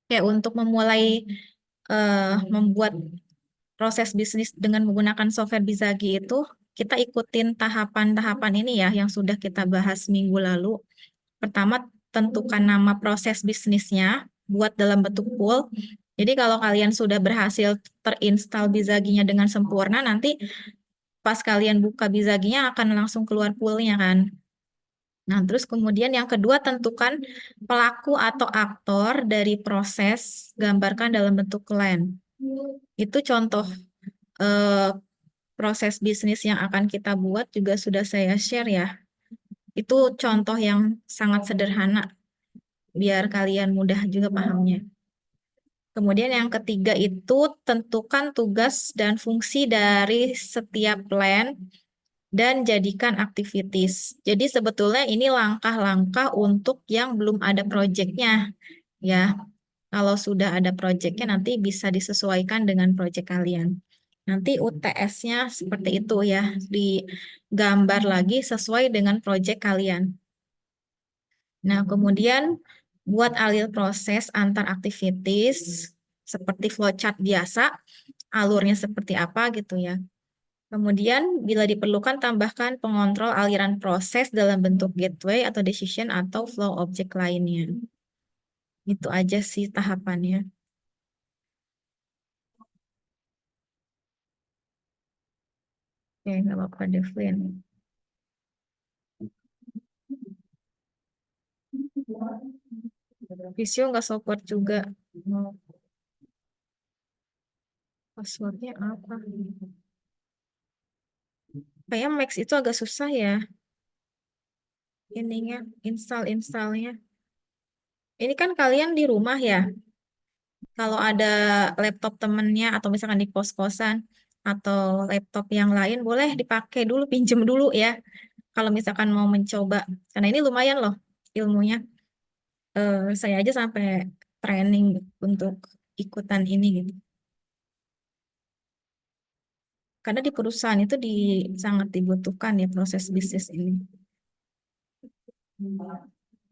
Kayak untuk membuat proses bisnis dengan menggunakan software Bizagi itu, kita ikutin tahapan-tahapan ini ya, yang sudah kita bahas minggu lalu. Pertama, tentukan nama proses bisnisnya, buat dalam bentuk pool. Jadi kalau kalian sudah berhasil terinstall Bizaginya dengan sempurna, nanti pas kalian buka Bizaginya akan langsung keluar poolnya kan. Nah, terus kemudian yang kedua, tentukan pelaku atau aktor dari proses, gambarkan dalam bentuk line. Itu contoh eh, proses bisnis yang akan kita buat juga sudah saya share ya. Itu contoh yang sangat sederhana, biar kalian mudah juga pahamnya. Kemudian yang ketiga itu tentukan tugas dan fungsi dari setiap plan dan jadikan activities. Jadi sebetulnya ini langkah-langkah untuk yang belum ada projectnya ya. Kalau sudah ada projectnya nanti bisa disesuaikan dengan project kalian. Nanti UTS-nya seperti itu ya, digambar lagi sesuai dengan project kalian. Nah, kemudian buat alur proses antar activities seperti flowchart biasa, alurnya seperti apa gitu ya. Kemudian, bila diperlukan, tambahkan pengontrol aliran proses dalam bentuk gateway atau decision atau flow object lainnya. Itu aja sih tahapannya. Oke, nggak apa-apa, Devlin. Visio nggak support juga. Mau passwordnya apa? Kayaknya Max itu agak susah ya. Ininya, installnya. Ini kan kalian di rumah ya. Kalau ada laptop temennya atau misalkan di kos-kosan atau laptop yang lain, boleh dipakai dulu, pinjem dulu ya. Kalau misalkan mau mencoba, karena ini lumayan loh ilmunya. Saya aja sampai training untuk ikutan ini gitu. Karena di perusahaan itu sangat dibutuhkan ya proses bisnis ini.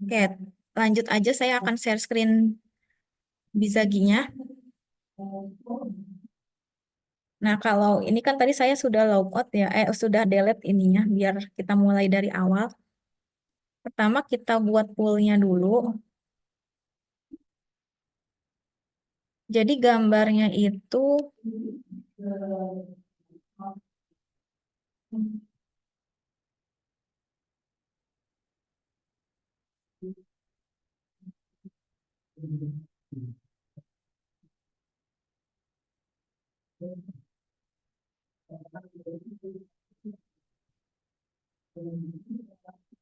Oke, lanjut aja saya akan share screen Bizaginya. Nah, kalau ini kan tadi saya sudah logout ya, sudah delete ininya, biar kita mulai dari awal. Pertama kita buat poolnya dulu. Jadi gambarnya itu,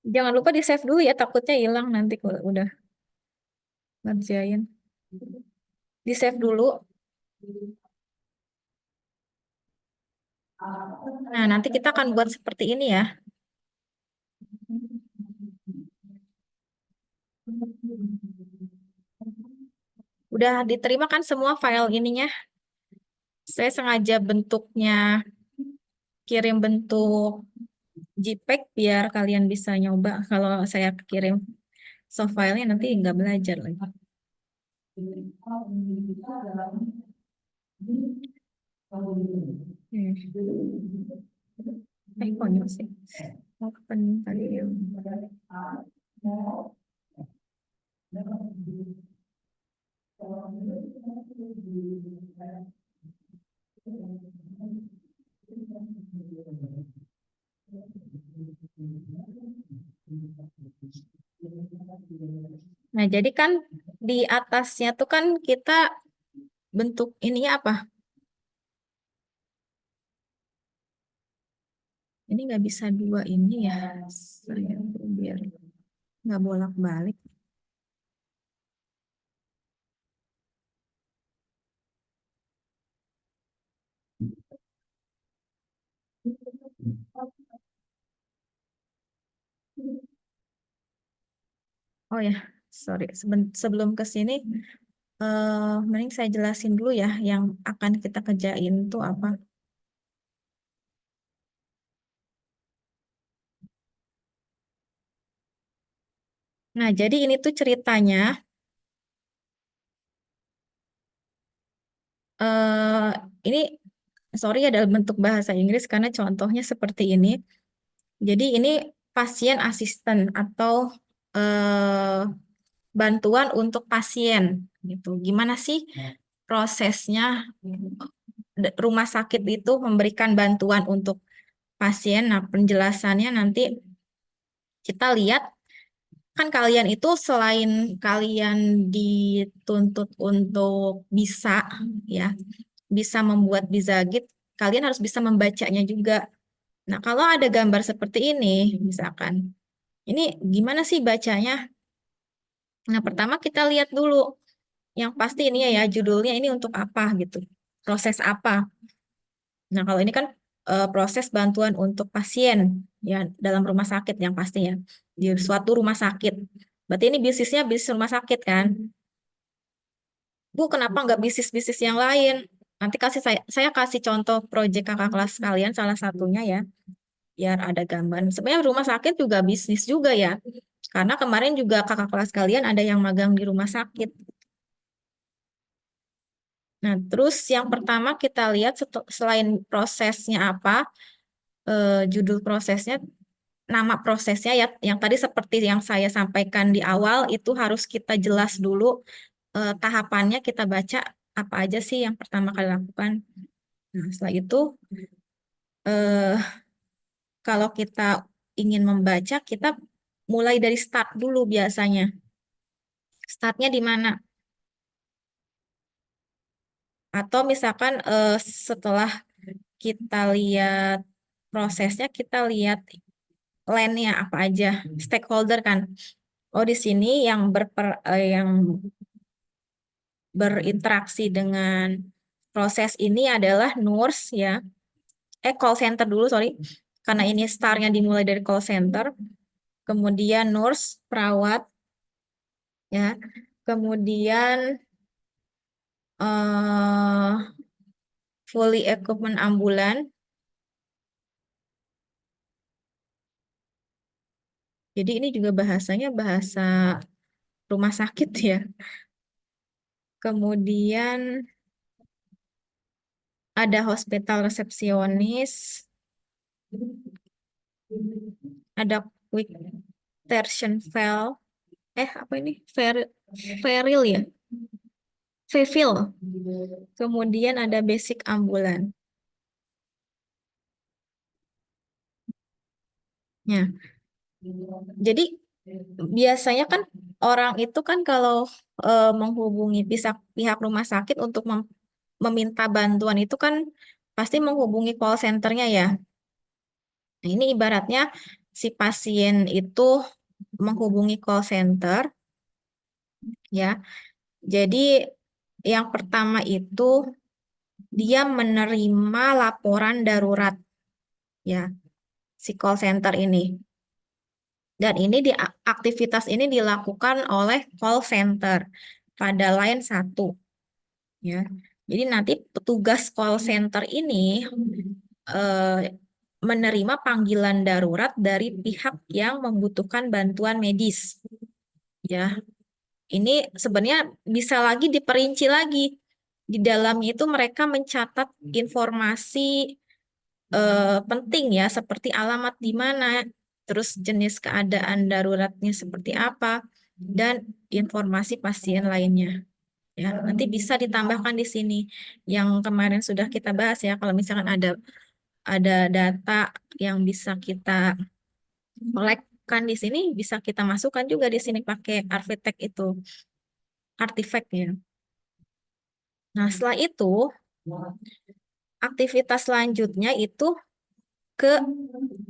jangan lupa di save dulu ya, takutnya hilang nanti kalau udah ngerjain. Di save dulu. Nah, nanti kita akan buat seperti ini ya. Udah diterima kan semua file ininya? Saya sengaja bentuknya kirim bentuk JPEG biar kalian bisa nyoba. Kalau saya kirim soft filenya nanti nggak belajar lagi. Konyol sih. Open tadi ya. Nah, jadi kan di atasnya tuh kan kita bentuk ininya apa? Ini nggak bisa dua ini ya. Saya biar nggak bolak-balik. Oh ya, sorry. Sebelum ke sini, mending saya jelasin dulu ya yang akan kita kerjain tuh apa. Nah, jadi ini tuh ceritanya eh, ini sorry ya dalam bentuk bahasa Inggris karena contohnya seperti ini. Jadi ini pasien asisten atau eh, bantuan untuk pasien gitu. Gimana sih prosesnya rumah sakit itu memberikan bantuan untuk pasien? Nah, penjelasannya nanti kita lihat kan kalian itu selain kalian dituntut untuk bisa ya, bisa membuat Bizagit, kalian harus bisa membacanya juga. Nah, kalau ada gambar seperti ini, misalkan, ini gimana sih bacanya? Nah, pertama kita lihat dulu. Yang pasti ini ya, judulnya ini untuk apa gitu. Proses apa. Nah, kalau ini kan proses bantuan untuk pasien ya dalam rumah sakit yang pastinya di suatu rumah sakit. Berarti ini bisnisnya bisnis rumah sakit kan? Bu, kenapa nggak bisnis-bisnis yang lain? Nanti saya kasih contoh proyek kakak kelas kalian salah satunya ya, biar ada gambaran. Sebenarnya rumah sakit juga bisnis juga ya. Karena kemarin juga kakak kelas kalian ada yang magang di rumah sakit. Nah, terus yang pertama kita lihat selain prosesnya apa, judul prosesnya, nama prosesnya ya, yang tadi seperti yang saya sampaikan di awal, itu harus kita jelas dulu tahapannya kita baca apa aja sih yang pertama kali lakukan. Nah, setelah itu, eh, kalau kita ingin membaca, kita mulai dari start dulu biasanya. Startnya di mana? Atau misalkan setelah kita lihat prosesnya, kita lihat land-nya apa aja, stakeholder kan. Oh, di sini yang berinteraksi dengan proses ini adalah nurse ya. Call center dulu, sorry. Karena ini startnya dimulai dari call center. Kemudian nurse, perawat, ya. Kemudian eh fully equipment ambulan. Jadi ini juga bahasanya bahasa rumah sakit ya. Kemudian ada hospital resepsionis, ada quick tertian file. Apa ini? Feril ya? Fevil. Kemudian ada basic ambulan. Ya, jadi biasanya kan orang itu kan kalau menghubungi pihak rumah sakit untuk meminta bantuan itu kan pasti menghubungi call centernya ya. Nah, ini ibaratnya si pasien itu menghubungi call center ya. Jadi yang pertama itu dia menerima laporan darurat ya si call center ini. Dan ini aktivitas ini dilakukan oleh call center pada line 1 ya. Jadi nanti petugas call center ini eh, menerima panggilan darurat dari pihak yang membutuhkan bantuan medis ya. Ini sebenarnya bisa lagi diperinci lagi. Di dalamnya itu mereka mencatat informasi penting ya, seperti alamat di mana, terus jenis keadaan daruratnya seperti apa, dan informasi pasien lainnya. Ya, nanti bisa ditambahkan di sini yang kemarin sudah kita bahas ya. Kalau misalkan ada data yang bisa kita kolekkan di sini, bisa kita masukkan juga di sini pakai arsitek itu, artifaknya. Nah, setelah itu aktivitas selanjutnya itu ke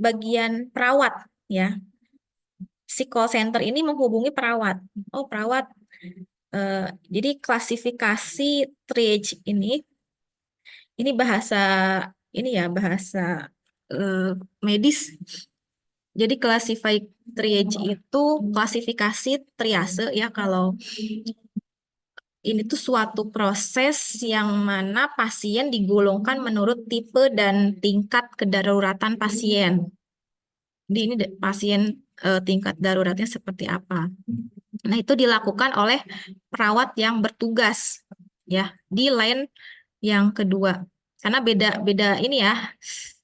bagian perawat ya. Si call center ini menghubungi perawat. Oh, perawat. Jadi klasifikasi triage ini bahasa ini ya bahasa eh, medis. Jadi triage itu klasifikasi triase ya kalau ini tuh suatu proses yang mana pasien digolongkan menurut tipe dan tingkat kedaruratan pasien. Jadi ini pasien tingkat daruratnya seperti apa. Nah, itu dilakukan oleh perawat yang bertugas ya di line yang kedua. Karena beda ini ya,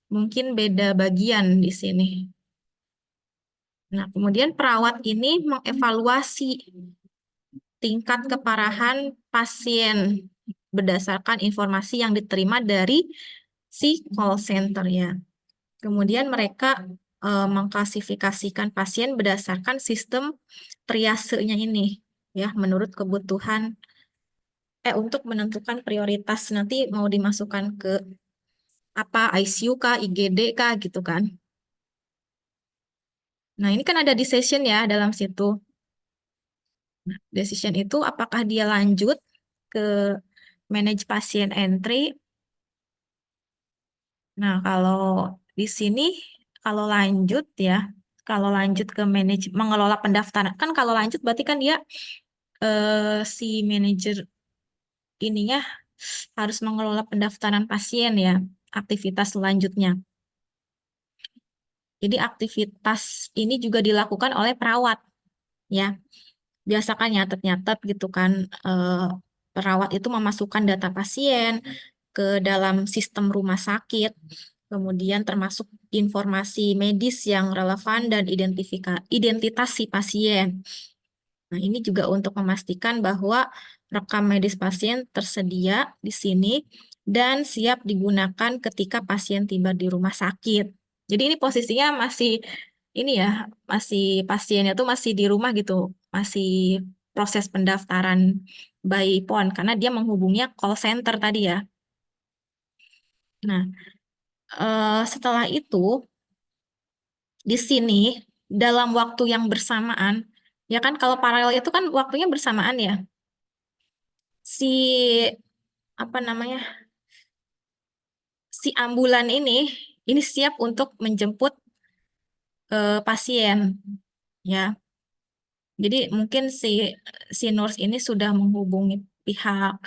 mungkin beda bagian di sini. Nah, kemudian perawat ini mengevaluasi tingkat keparahan pasien berdasarkan informasi yang diterima dari si call center ya. Kemudian mereka mengklasifikasikan pasien berdasarkan sistem triasenya ini ya, menurut kebutuhan untuk menentukan prioritas nanti mau dimasukkan ke apa ICU kah, IGD kah gitu kan. Nah, ini kan ada decision ya dalam situ. Nah, decision itu apakah dia lanjut ke manage pasien entry. Nah, kalau di sini kalau lanjut ya, kalau lanjut ke manage mengelola pendaftaran kan kalau lanjut berarti kan dia si manajer ininya harus mengelola pendaftaran pasien ya, aktivitas selanjutnya. Jadi aktivitas ini juga dilakukan oleh perawat ya. Biasa kan nyatet-nyatet gitu kan, perawat itu memasukkan data pasien ke dalam sistem rumah sakit, kemudian termasuk informasi medis yang relevan dan identitas si pasien. Nah, ini juga untuk memastikan bahwa rekam medis pasien tersedia di sini dan siap digunakan ketika pasien tiba di rumah sakit. Jadi ini posisinya masih ini ya, masih pasiennya tuh masih di rumah gitu, masih proses pendaftaran by phone karena dia menghubungnya call center tadi ya. Nah, setelah itu di sini dalam waktu yang bersamaan, ya kan kalau paralel itu kan waktunya bersamaan ya. Si apa namanya? Si ambulan ini siap untuk menjemput pasien ya. Jadi mungkin si nurse ini sudah menghubungi pihak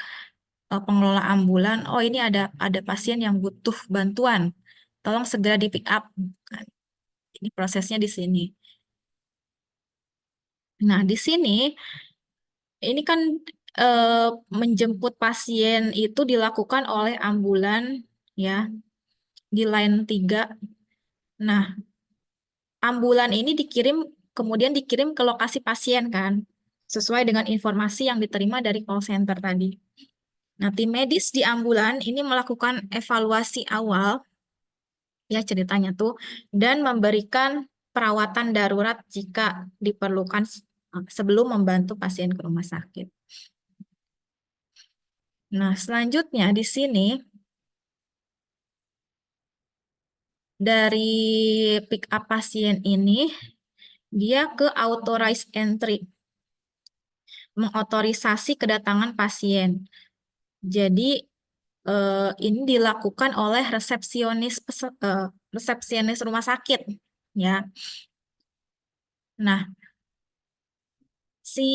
pengelola ambulan. Oh, ini ada pasien yang butuh bantuan. Tolong segera di pick up. Kan, ini prosesnya di sini. Nah, di sini ini kan menjemput pasien itu dilakukan oleh ambulan ya di line 3. Nah, ambulan ini kemudian dikirim ke lokasi pasien kan, sesuai dengan informasi yang diterima dari call center tadi. Nah, tim medis di ambulan ini melakukan evaluasi awal, ya ceritanya tuh, dan memberikan perawatan darurat jika diperlukan sebelum membantu pasien ke rumah sakit. Nah, selanjutnya di sini, dari pick up pasien ini, dia ke authorized entry, mengotorisasi kedatangan pasien. Jadi ini dilakukan oleh resepsionis rumah sakit, ya. Nah, si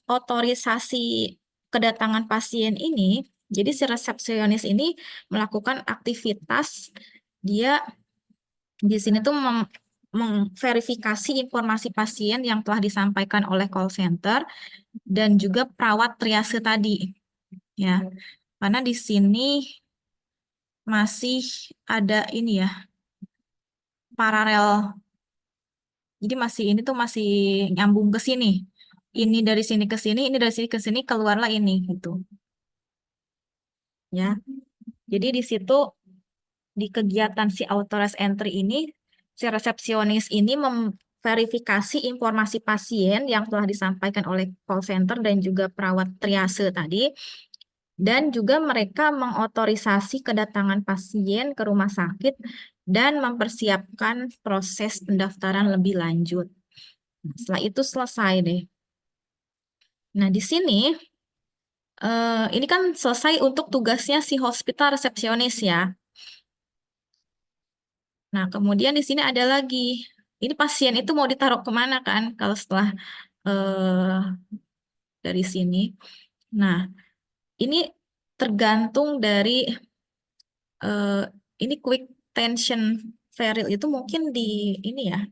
otorisasi kedatangan pasien ini, jadi si resepsionis ini melakukan aktivitas dia di sini tuh memverifikasi informasi pasien yang telah disampaikan oleh call center dan juga perawat triase tadi, ya. Karena di sini masih ada ini ya, paralel. Jadi ini tuh masih nyambung ke sini. Ini dari sini ke sini, ini dari sini ke sini, keluarlah ini gitu. Ya. Jadi di situ di kegiatan si authorized entry ini, si resepsionis ini memverifikasi informasi pasien yang telah disampaikan oleh call center dan juga perawat triase tadi. Dan juga mereka mengotorisasi kedatangan pasien ke rumah sakit dan mempersiapkan proses pendaftaran lebih lanjut. Nah, setelah itu selesai deh. Nah, di sini ini kan selesai untuk tugasnya si hospital resepsionis ya. Nah, kemudian di sini ada lagi. Ini pasien itu mau ditaruh kemana kan? Kalau setelah eh, dari sini. Nah, ini tergantung dari eh, ini quick tension ferril itu mungkin di ini ya.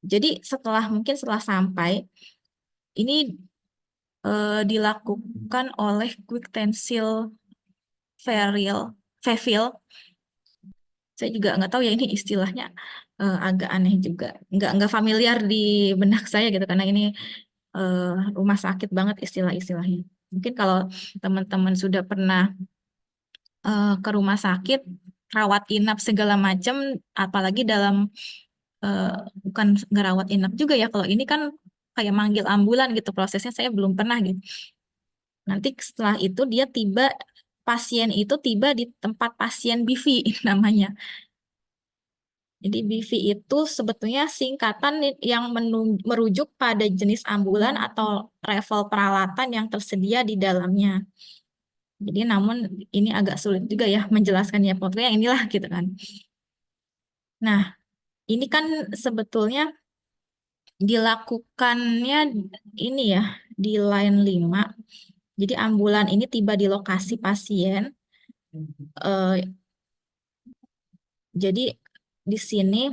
Jadi mungkin setelah sampai ini dilakukan oleh quick tensile Fevil. Saya juga nggak tahu ya ini istilahnya, agak aneh juga, nggak familiar di benak saya gitu karena ini rumah sakit banget istilah-istilahnya. Mungkin kalau teman-teman sudah pernah ke rumah sakit, rawat inap segala macam, apalagi dalam eh, bukan ngerawat inap juga ya. Kalau ini kan kayak manggil ambulan gitu prosesnya, saya belum pernah gitu. Nanti setelah itu pasien itu tiba di tempat pasien BV namanya. Jadi BV itu sebetulnya singkatan yang merujuk pada jenis ambulan atau level peralatan yang tersedia di dalamnya. Jadi namun ini agak sulit juga ya menjelaskannya. Pokoknya inilah gitu kan. Nah, ini kan sebetulnya dilakukannya ini ya di line 5. Jadi ambulan ini tiba di lokasi pasien. Eh, jadi di sini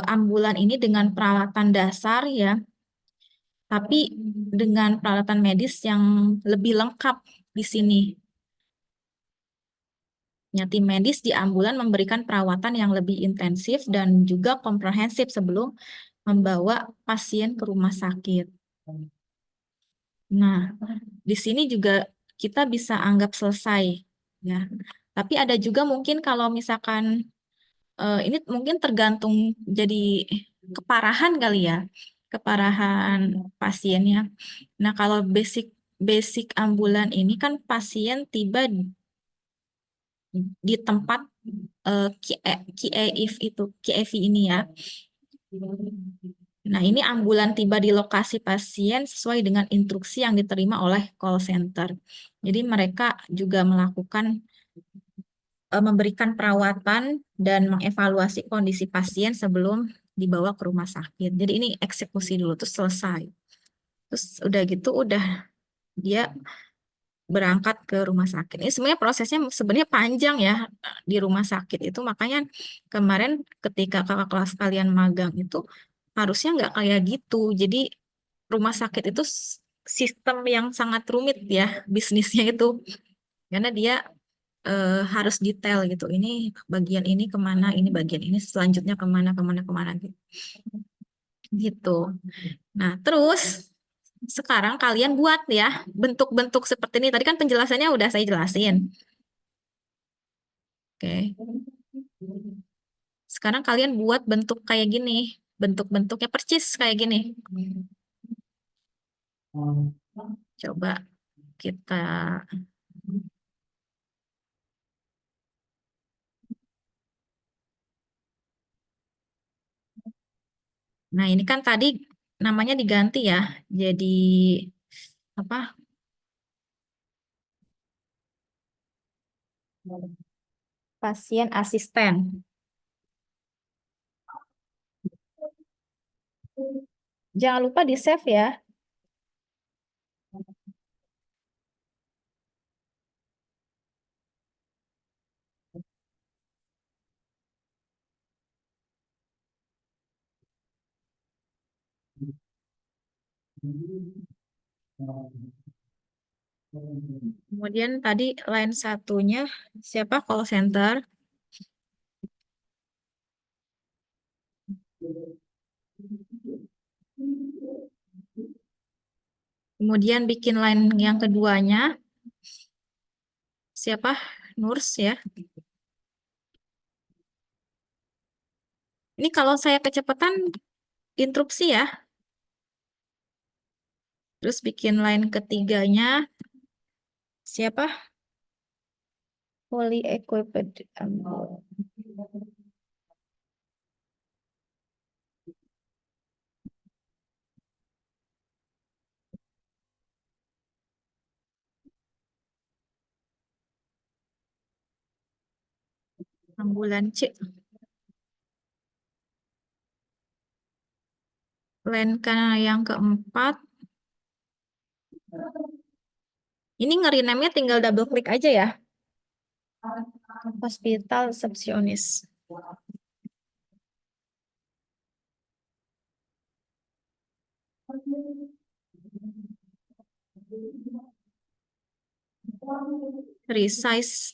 ambulan ini dengan peralatan dasar ya, tapi dengan peralatan medis yang lebih lengkap di sini. Ya, tim medis di ambulan memberikan perawatan yang lebih intensif dan juga komprehensif sebelum membawa pasien ke rumah sakit. Nah, di sini juga kita bisa anggap selesai, ya. Tapi ada juga mungkin kalau misalkan ini mungkin tergantung jadi keparahan kali ya, keparahan pasiennya. Nah, kalau basic basic ambulan ini kan pasien tiba di tempat QEIF itu, QEV ini ya. Nah, ini ambulan tiba di lokasi pasien sesuai dengan instruksi yang diterima oleh call center. Jadi mereka juga memberikan perawatan dan mengevaluasi kondisi pasien sebelum dibawa ke rumah sakit. Jadi ini eksekusi dulu, terus selesai. Terus udah gitu, udah dia berangkat ke rumah sakit. Ini sebenarnya prosesnya sebenarnya panjang ya di rumah sakit itu. Makanya kemarin ketika kakak kelas kalian magang itu harusnya nggak kayak gitu. Jadi rumah sakit itu sistem yang sangat rumit ya bisnisnya itu. Karena dia harus detail gitu. Ini bagian ini kemana, ini bagian ini selanjutnya kemana, kemana, kemana gitu. Gitu. Nah, terus sekarang kalian buat ya bentuk-bentuk seperti ini. Tadi kan penjelasannya udah saya jelasin. Oke. Sekarang kalian buat bentuk kayak gini. Bentuk-bentuknya percis kayak gini. Coba kita. Nah, ini kan tadi namanya diganti ya. Jadi apa? Pasien asisten. Jangan lupa di-save ya. Kemudian tadi line satunya siapa? Call center. Kemudian bikin line yang keduanya siapa? Nurse ya. Ini kalau saya kecepatan interupsi ya. Terus bikin line ketiganya siapa? Fully equipped. Ambulan C. Line yang keempat. Ini nge-rename-nya tinggal double klik aja ya. Hospital resepsionis. . Resize.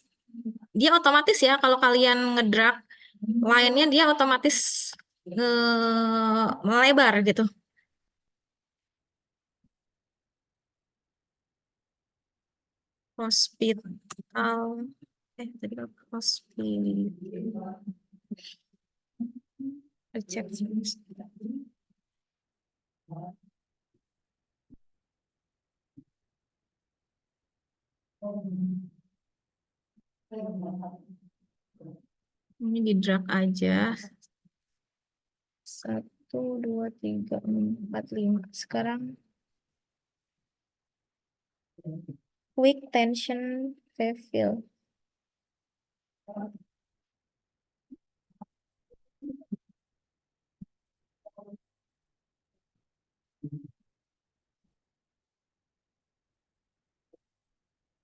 Dia otomatis ya kalau kalian ngedrag line-nya dia otomatis melebar gitu. Hospital. Tadi apa? Hospital. Cek. Ini di drag aja. 1, 2, 3, 4, 5. Sekarang quick tension refill.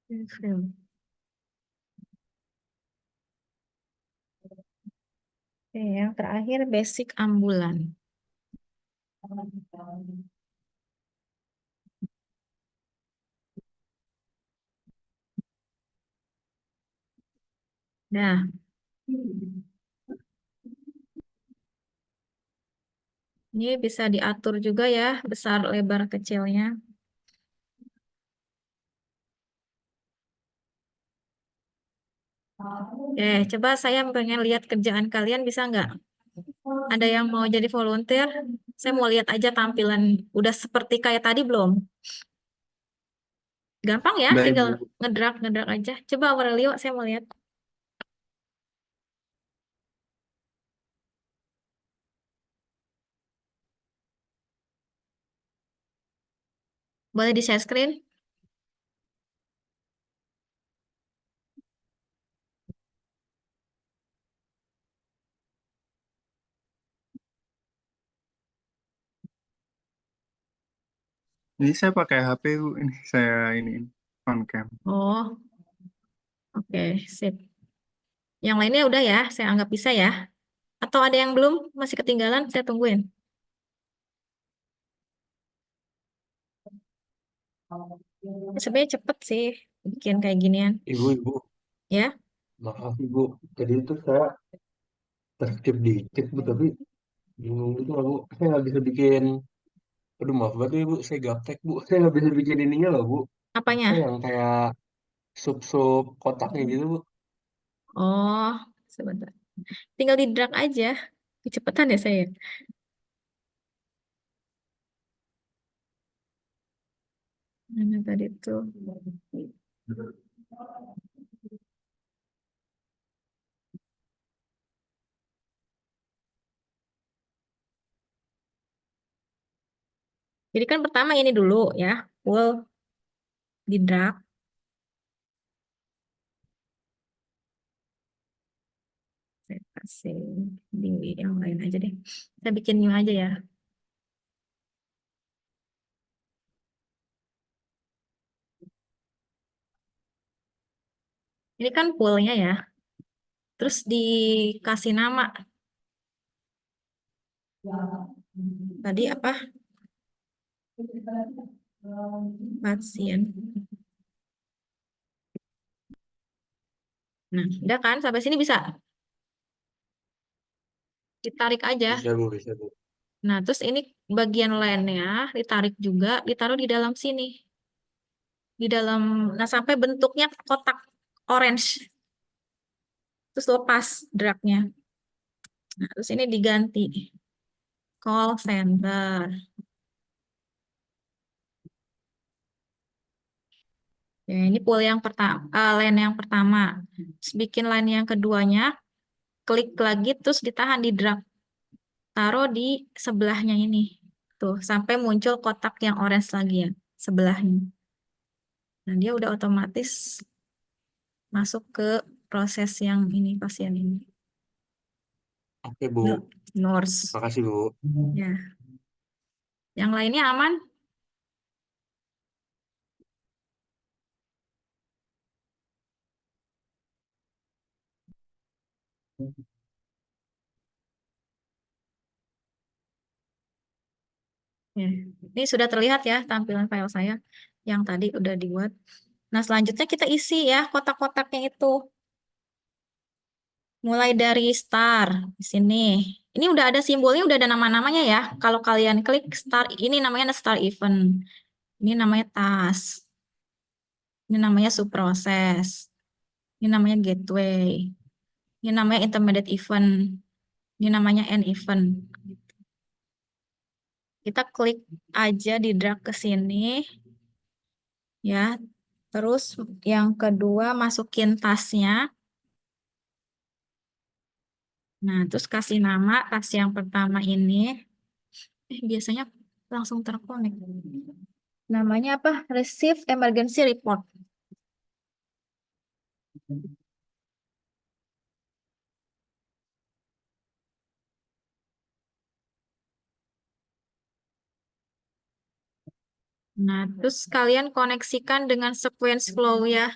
Refill. Oke, yang terakhir basic ambulan. Nah, ini bisa diatur juga ya, besar lebar kecilnya. Coba saya pengen lihat kerjaan kalian, bisa nggak? Ada yang mau jadi volunteer? Saya mau lihat aja tampilan. Udah seperti kayak tadi belum? Gampang ya, Udah tinggal Ibu. ngedrag aja. Coba Aurelio, saya mau lihat. Boleh di share screen? Ini saya pakai HP Bu. Ini saya ini on cam. Oh, oke, sip. Yang lainnya udah ya, saya anggap bisa ya. Atau ada yang belum? Masih ketinggalan? Saya tungguin. Sebenarnya cepet sih bikin kayak ginian. Ibu, Ya, maaf Ibu. Tadi itu saya terskip dikit Bu, tapi bingung gitu lah Bu. Saya nggak bisa bikin, aduh maaf banget ya, Bu, saya gaptek Bu. Saya nggak bisa bikin ininya loh Bu. Apa apanya? yang kayak sup-sup kotaknya gitu Bu. Oh, sebentar. Tinggal di drag aja. Kecepatan ya saya. Mana tadi tuh? Jadi kan pertama ini dulu ya, full di drag. Saya kasih di yang lain aja deh. Saya bikin new aja ya. Ini kan poolnya ya. Terus dikasih nama. Tadi apa? Pasien. Nah, udah kan? Sampai sini bisa. Ditarik aja. Bisa Bu, bisa Bu. Nah, terus ini bagian lainnya ditarik juga, ditaruh di dalam sini. Di dalam, nah sampai bentuknya kotak orange. Terus lepas dragnya. Nah, terus ini diganti. Call center. Ya, ini pool yang pertama, line yang pertama. Terus bikin line yang keduanya, klik lagi, terus ditahan di drag. Taruh di sebelahnya ini. Tuh, sampai muncul kotak yang orange lagi ya, sebelahnya. Nah, dia udah otomatis masuk ke proses yang ini, pasien ini. Oke Bu, Nurse. makasih Bu. Ya. Yang lainnya aman? Ya. Ini sudah terlihat ya tampilan file saya yang tadi udah dibuat. Nah, selanjutnya kita isi ya kotak-kotaknya itu. Mulai dari star di sini. Ini udah ada simbolnya, udah ada nama-namanya ya. Kalau kalian klik star, ini namanya star event. Ini namanya task. Ini namanya subproses. Ini namanya gateway. Ini namanya intermediate event. Ini namanya end event. Kita klik aja di drag ke sini. Ya. Terus yang kedua masukin tasnya. Nah, terus kasih nama tas yang pertama ini. Biasanya langsung terkonek. Namanya apa? Receive Emergency Report. Nah, terus kalian koneksikan dengan sequence flow ya.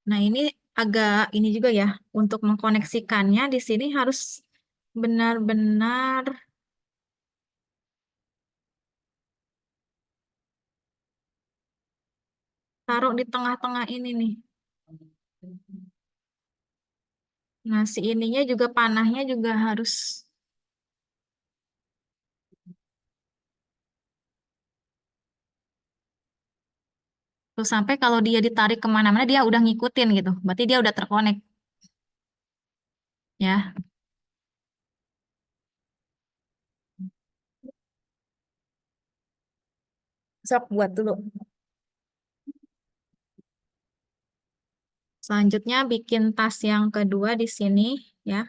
Nah, ini agak ini juga ya. Untuk mengkoneksikannya di sini harus benar-benar taruh di tengah-tengah ini nih. Nah, si ininya juga panahnya juga harus tuh sampai kalau dia ditarik kemana-mana dia udah ngikutin gitu. Berarti dia udah terkonek ya. Sok buat dulu. Selanjutnya bikin tas yang kedua di sini ya.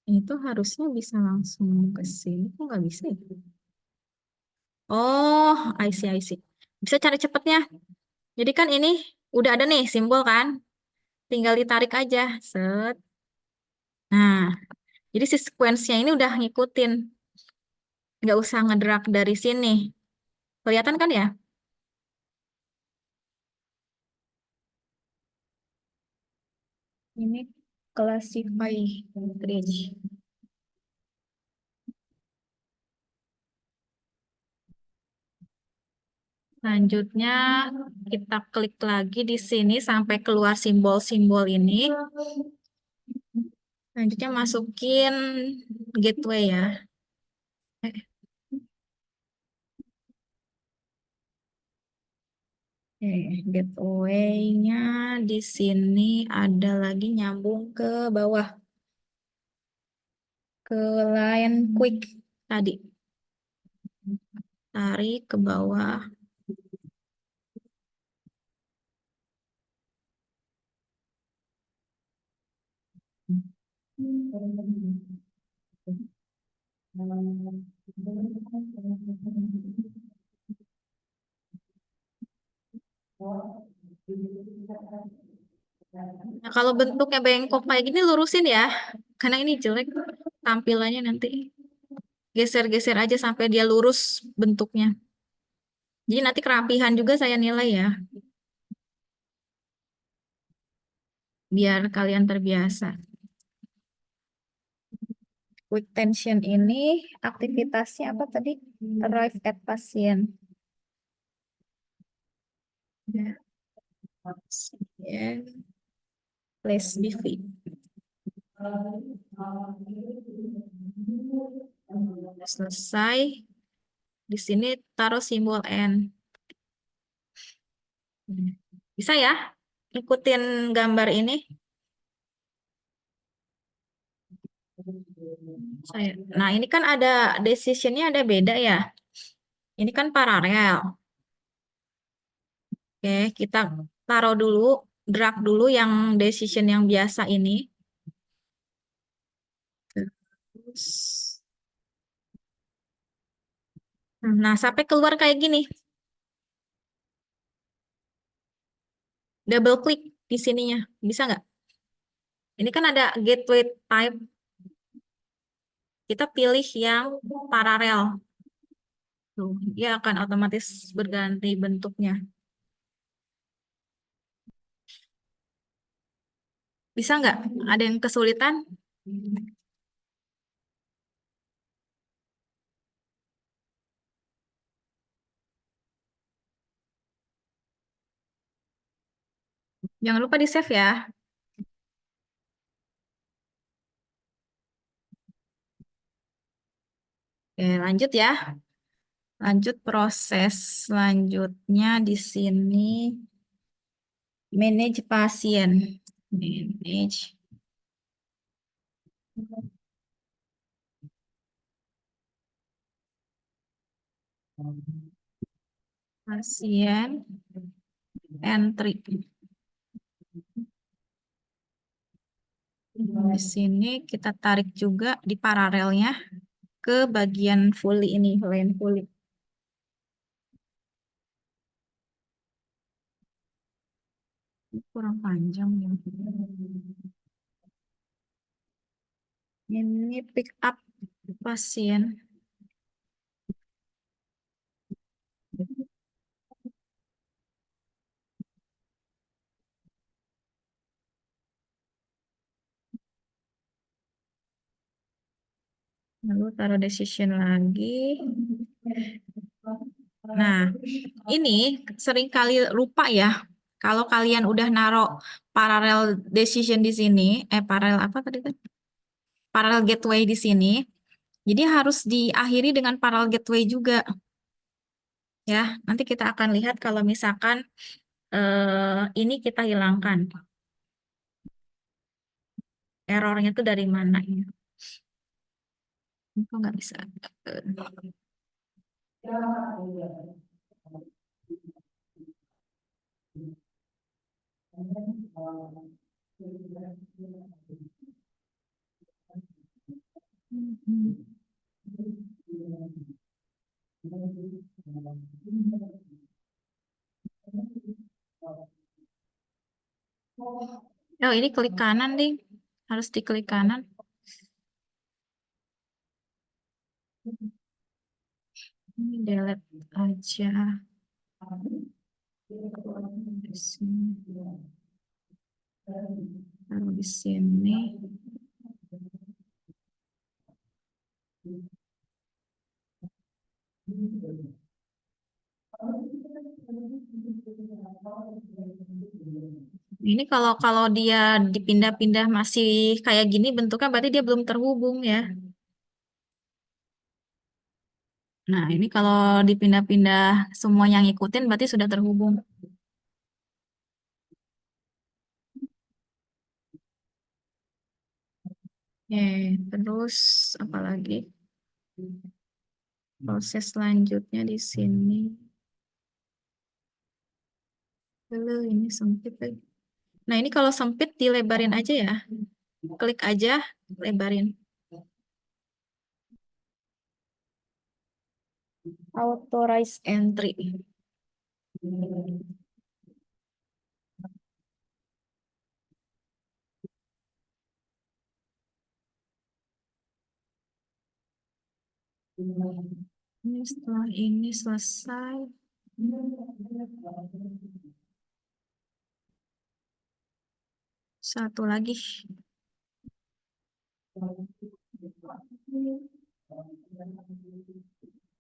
Itu harusnya bisa langsung ke sini. Kok nggak bisa ya? Oh, I see. Bisa cari cepetnya. Jadi kan ini udah ada nih simbol kan. Tinggal ditarik aja. Set. Nah, jadi si sequence-nya ini udah ngikutin. Nggak usah ngedrag dari sini. Kelihatan kan ya? Ini classify cartridge. Selanjutnya kita klik lagi di sini sampai keluar simbol-simbol ini. Selanjutnya masukin gateway ya. Gateway-nya di sini ada lagi nyambung ke bawah ke line quick tadi. Tarik ke bawah. Nah, kalau bentuknya bengkok kayak gini lurusin ya. Karena ini jelek tampilannya nanti. Geser-geser aja sampai dia lurus bentuknya. Jadi nanti kerapihan juga saya nilai ya. Biar kalian terbiasa. Quick tension ini aktivitasnya apa tadi? Arrive at pasien. Ya. Pasien. Place BV. Selesai. Di sini taruh simbol N. Bisa ya? Ikutin gambar ini. Nah, ini kan ada decision-nya ada beda ya. Ini kan paralel. Oke, kita taruh dulu, drag dulu yang decision yang biasa ini. Terus, nah, sampai keluar kayak gini. Double klik di sininya. Bisa nggak? Ini kan ada gateway type. Kita pilih yang paralel. Tuh, dia akan otomatis berganti bentuknya. Bisa nggak? Ada yang kesulitan? Jangan lupa di-save ya. Oke, lanjut ya. Lanjut proses selanjutnya di sini manage pasien. Manage pasien entry. Di sini kita tarik juga di paralelnya ke bagian fully ini, line fully. Kurang panjang ya. Ini pick up pasien. Lalu taruh decision lagi. Nah, ini seringkali lupa ya. Kalau kalian udah naruh parallel decision di sini, parallel apa tadi kan? Parallel gateway di sini. Jadi harus diakhiri dengan parallel gateway juga. Ya, nanti kita akan lihat kalau misalkan ini kita hilangkan. Errornya itu dari mana ya? Kok nggak bisa? Oh, ini klik kanan, Ding. Harus diklik kanan. Ini delete aja. Di sini. Taruh di sini. Ini kalau dia dipindah-pindah masih kayak gini bentuknya berarti dia belum terhubung ya. Nah, ini kalau dipindah-pindah semua yang ngikutin berarti sudah terhubung. Oke, terus apa lagi? Proses selanjutnya di sini. Lalu ini sempit lagi. Nah, ini kalau sempit dilebarin aja ya. Klik aja, lebarin. Authorize entry. Ini setelah ini selesai. Satu lagi.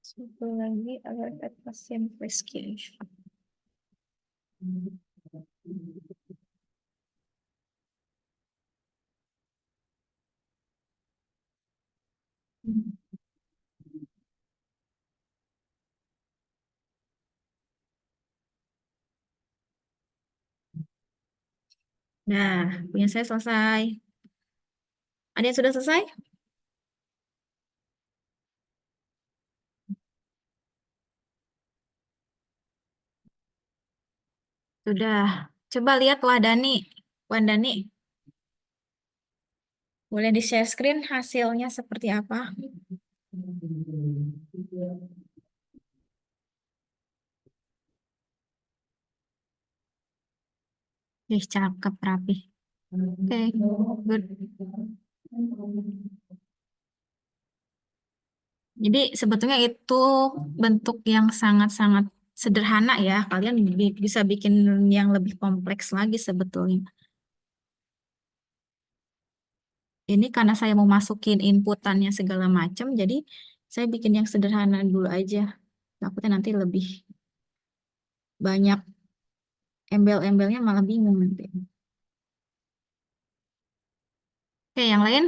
Satu lagi agar pasien prescription. Nah, punya saya selesai. Ada yang sudah selesai? Sudah. Coba lihat Wandani. Boleh di-share screen hasilnya seperti apa? Cakep, rapi. Oke, good. Jadi sebetulnya itu bentuk yang sangat-sangat sederhana ya. Kalian bisa bikin yang lebih kompleks lagi sebetulnya. Ini karena saya mau masukin inputannya segala macam, jadi saya bikin yang sederhana dulu aja. Takutnya nanti lebih banyak embel-embelnya malah bingung nanti. Oke, yang lain?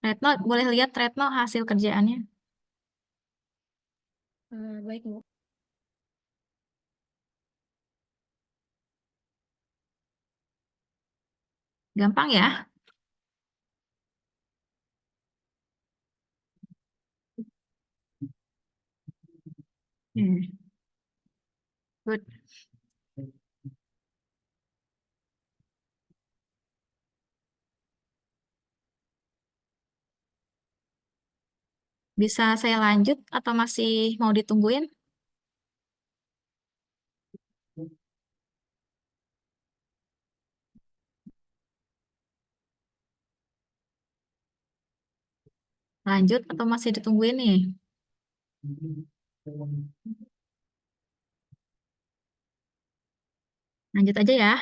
Retno, boleh lihat Retno hasil kerjaannya? Baik, Bu. Gampang ya? Good. Bisa saya lanjut atau masih mau ditungguin? Lanjut atau masih ditungguin nih? Lanjut aja ya.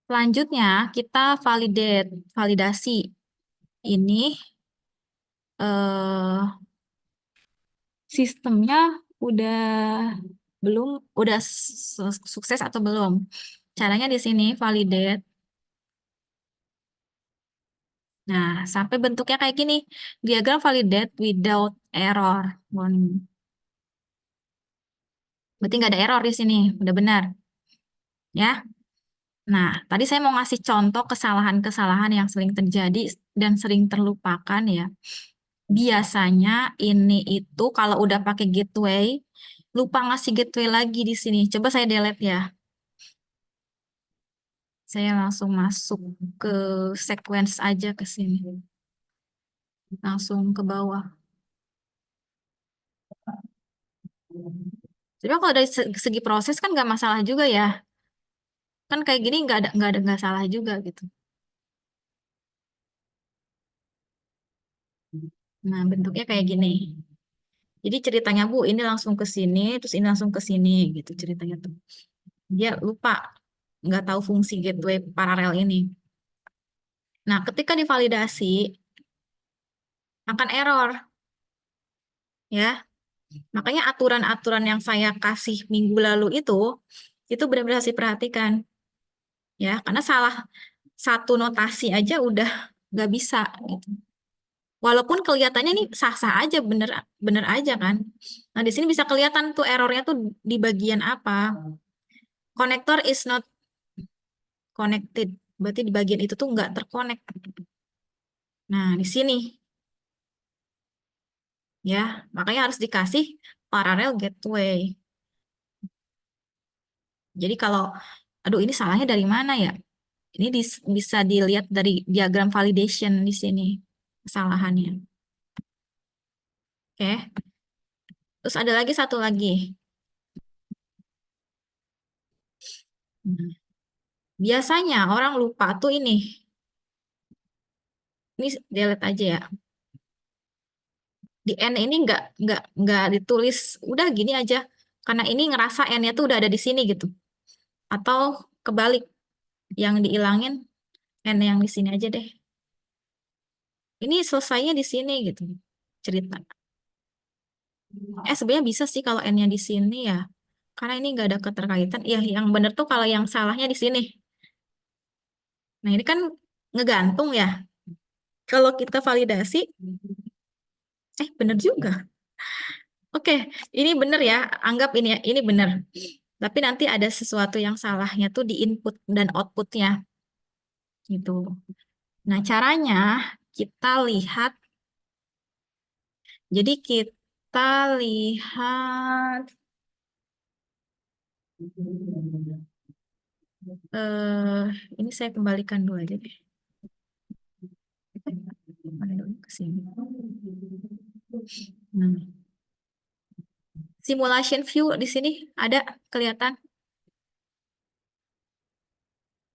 Selanjutnya kita validasi. Ini eh, sistemnya udah belum, udah sukses atau belum? Caranya di sini validate. Nah, sampai bentuknya kayak gini. Diagram validate without error. Warning. Berarti nggak ada error di sini. Udah benar. Ya. Nah, tadi saya mau ngasih contoh kesalahan-kesalahan yang sering terjadi dan sering terlupakan ya. Biasanya ini itu kalau udah pakai gateway, lupa ngasih gateway lagi di sini. Coba saya delete ya. Saya langsung masuk ke sequence aja ke sini. Langsung ke bawah. Jadi kalau dari segi proses kan nggak masalah juga ya. Kan kayak gini nggak salah juga gitu. Nah, bentuknya kayak gini. Jadi ceritanya Bu, ini langsung ke sini, terus ini langsung ke sini gitu ceritanya tuh. Dia lupa, nggak tahu fungsi gateway paralel ini. Nah, ketika divalidasi akan error, ya. Makanya aturan-aturan yang saya kasih minggu lalu itu benar-benar harus diperhatikan, ya. Karena salah satu notasi aja udah nggak bisa gitu. Walaupun kelihatannya ini sah-sah aja, bener aja kan. Nah, di sini bisa kelihatan tuh errornya tuh di bagian apa. Connector is not connected. Berarti di bagian itu tuh nggak terkonek. Nah, di sini ya, makanya harus dikasih parallel gateway. Jadi kalau, aduh ini salahnya dari mana ya? Ini bisa dilihat dari diagram validation di sini kesalahannya. Oke. Terus ada lagi satu lagi. Nah, biasanya orang lupa tuh ini. Ini delete aja ya. Di N ini nggak ditulis udah gini aja. Karena ini ngerasa N-nya tuh udah ada di sini gitu. Atau kebalik, yang dihilangin N yang di sini aja deh. Ini selesainya di sini gitu cerita. Sebenarnya bisa sih kalau N-nya di sini ya. Karena ini nggak ada keterkaitan. Ya, yang bener tuh kalau yang salahnya di sini. Nah, ini kan ngegantung ya. Kalau kita validasi, bener juga. Oke, ini bener ya. Anggap ini ya, ini bener. Tapi nanti ada sesuatu yang salahnya tuh di input dan outputnya. Gitu. Nah, caranya kita lihat. Jadi kita lihat eh ini saya kembalikan dulu aja deh. Mana dulu ke sini. Nah, simulation view di sini ada kelihatan.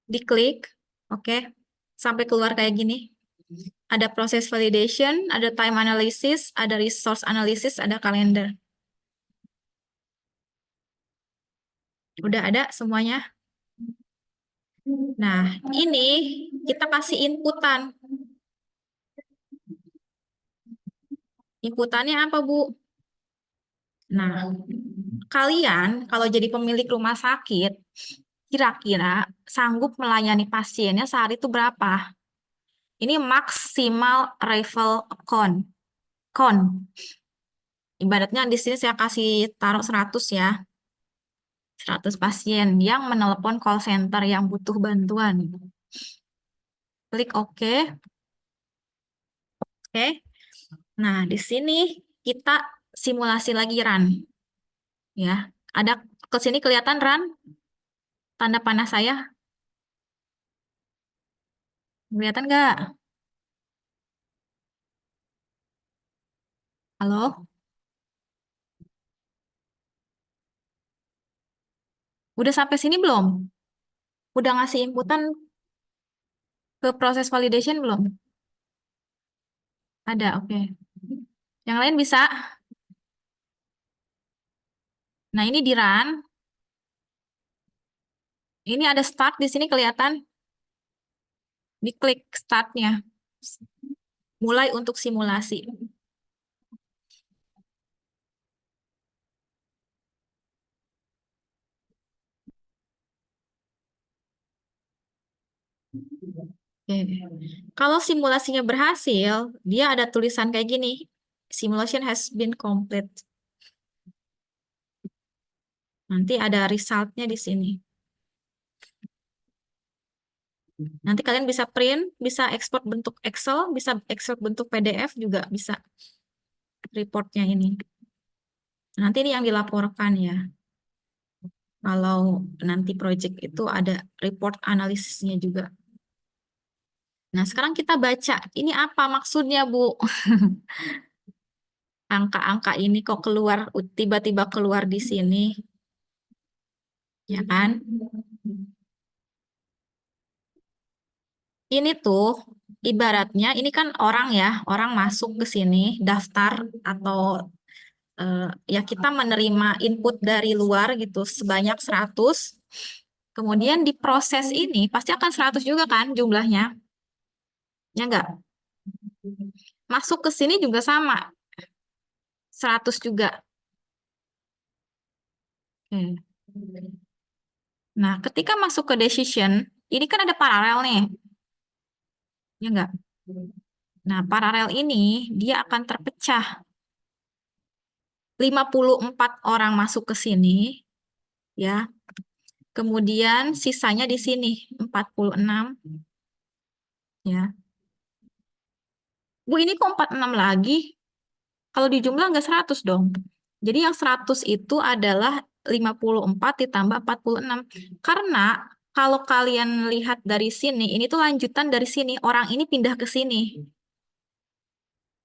Diklik, oke, sampai keluar kayak gini. Ada proses validation, ada time analysis, ada resource analysis, ada kalender. Udah ada semuanya. Nah, ini kita kasih inputan. Inputannya apa, Bu? Nah, kalian kalau jadi pemilik rumah sakit, kira-kira sanggup melayani pasiennya sehari itu berapa? Ini maksimal arrival count. Ibaratnya di sini saya kasih taruh 100 ya. 100 pasien yang menelepon call center yang butuh bantuan. Klik OK. Oke. Nah, di sini kita simulasi lagi run. Ya, ada ke sini kelihatan run tanda panah saya. Kelihatan nggak? Halo? Udah sampai sini belum? Udah ngasih inputan ke proses validation belum? Ada, oke. Yang lain bisa? Nah, ini di run. Ini ada start di sini kelihatan. Diklik startnya. Mulai untuk simulasi. Oke. Kalau simulasinya berhasil, dia ada tulisan kayak gini. Simulation has been complete. Nanti ada resultnya di sini. Nanti kalian bisa print, bisa ekspor bentuk Excel, bisa ekspor bentuk PDF juga bisa reportnya ini. Nanti ini yang dilaporkan ya. Kalau nanti project itu ada report analisisnya juga. Nah, sekarang kita baca. Ini apa maksudnya, Bu? Angka-angka ini kok keluar, tiba-tiba keluar di sini. Ya kan? Ini tuh ibaratnya ini kan orang ya, orang masuk ke sini, daftar atau ya kita menerima input dari luar gitu sebanyak 100. Kemudian di proses ini pasti akan 100 juga kan jumlahnya. Ya enggak? Masuk ke sini juga sama, 100 juga. Oke. Nah, ketika masuk ke decision, ini kan ada paralel nih. Ya enggak? Nah, paralel ini dia akan terpecah. 54 orang masuk ke sini, ya. Kemudian sisanya di sini, 46. Ya. Bu, ini kok 46 lagi? Kalau di jumlah nggak 100 dong. Jadi yang 100 itu adalah 54 ditambah 46. Karena kalau kalian lihat dari sini, ini tuh lanjutan dari sini. Orang ini pindah ke sini.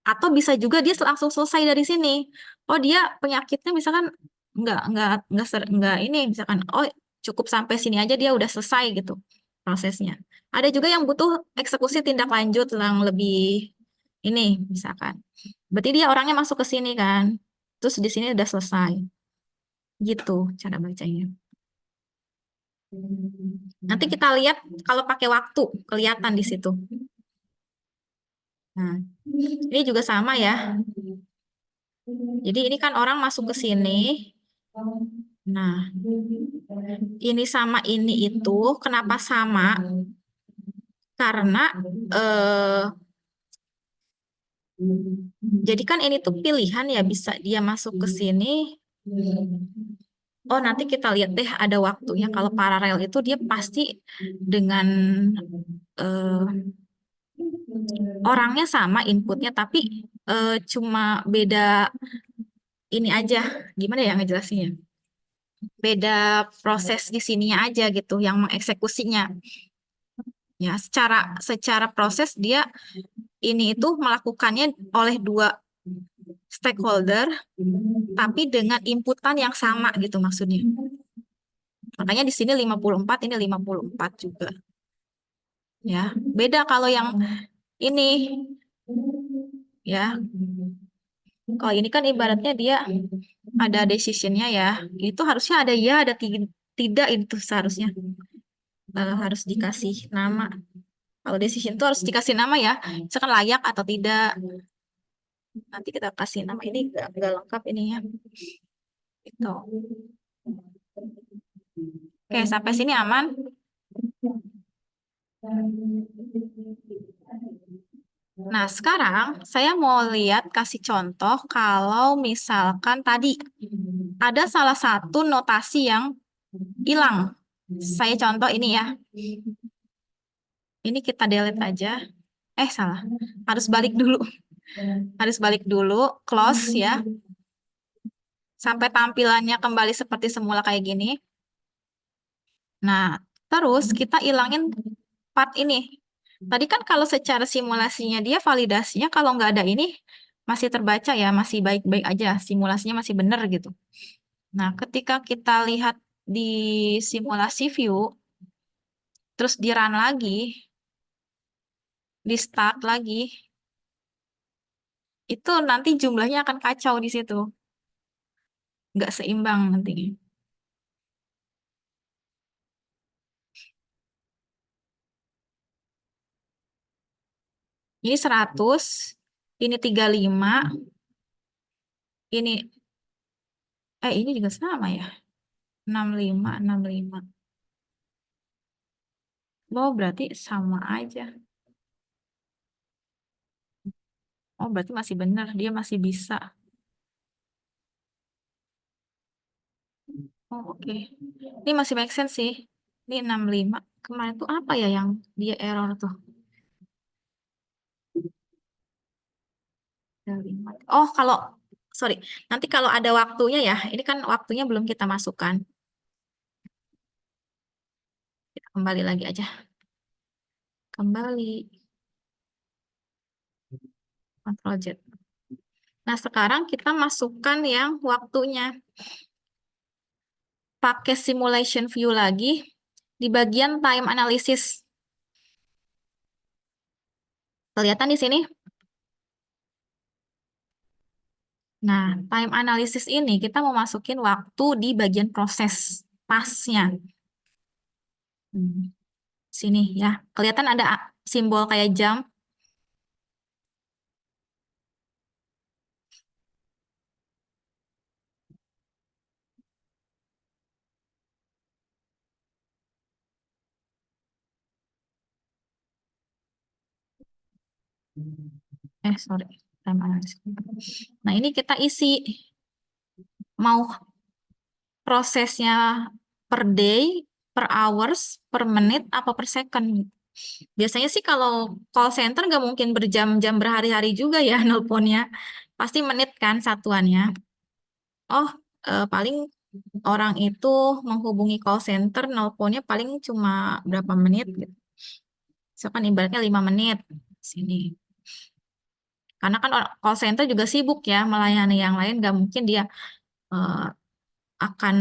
Atau bisa juga dia langsung selesai dari sini. Oh, dia penyakitnya misalkan nggak ini misalkan oh cukup sampai sini aja dia udah selesai gitu prosesnya. Ada juga yang butuh eksekusi tindak lanjut yang lebih ini misalkan. Berarti dia orangnya masuk ke sini kan. Terus di sini udah selesai. Gitu cara bacanya. Nanti kita lihat kalau pakai waktu kelihatan di situ. Nah, ini juga sama ya. Jadi ini kan orang masuk ke sini. Nah, ini sama ini itu kenapa sama? Karena jadi kan ini tuh pilihan ya bisa dia masuk ke sini. Oh, nanti kita lihat deh ada waktunya. Kalau paralel itu dia pasti dengan orangnya sama inputnya, tapi cuma beda ini aja. Gimana ya ngejelasinnya? Beda proses di sininya aja gitu, yang mengeksekusinya. Ya, secara proses dia ini itu melakukannya oleh dua stakeholder, tapi dengan inputan yang sama gitu maksudnya. Makanya di sini 54, ini 54 juga. Ya, beda kalau yang ini ya. Kalau ini kan ibaratnya dia ada decision-nya ya. Itu harusnya ada ya, ada tidak itu seharusnya. Harus dikasih nama. Kalau decision itu harus dikasih nama ya. Misalkan layak atau tidak. Nanti kita kasih nama ini nggak lengkap ini ya. Itu. Oke, sampai sini aman. Nah, sekarang saya mau lihat kasih contoh kalau misalkan tadi ada salah satu notasi yang hilang. Saya contoh ini ya. Ini kita delete aja. Salah. Harus balik dulu. Harus balik dulu, close ya. Sampai tampilannya kembali seperti semula kayak gini. Nah, terus kita ilangin part ini. Tadi kan kalau secara simulasinya dia validasinya kalau nggak ada ini masih terbaca ya, masih baik-baik aja, simulasinya masih benar gitu. Nah, ketika kita lihat di simulasi view, terus di run lagi, di start lagi, itu nanti jumlahnya akan kacau di situ. Nggak seimbang nanti. Ini 100, ini 35, ini, ini juga sama ya. 65, 65. Oh, berarti sama aja. Oh, berarti masih benar. Dia masih bisa. Oh, oke. Ini masih make sense sih. Ini 65. Kemarin tuh apa ya yang dia error tuh? 35. Oh, sorry. Nanti kalau ada waktunya ya. Ini kan waktunya belum kita masukkan. Kita kembali lagi aja. Kembali. Ctrl Z. Nah, sekarang kita masukkan yang waktunya. Pakai simulation view lagi di bagian time analysis. Kelihatan di sini? Nah, time analysis ini kita mau masukin waktu di bagian proses pasnya. Sini ya. Kelihatan ada simbol kayak jam. Sorry. Time analysis. Nah, ini kita isi. Mau prosesnya per day, per hours, per menit, apa per second. Biasanya sih kalau call center nggak mungkin berjam-jam berhari-hari juga ya nelponnya. Pasti menit kan satuannya. Oh, paling orang itu menghubungi call center nelponnya paling cuma berapa menit gitu. Misalkan ibaratnya 5 menit sini. Karena kan call center juga sibuk ya melayani yang lain, nggak mungkin dia eh, akan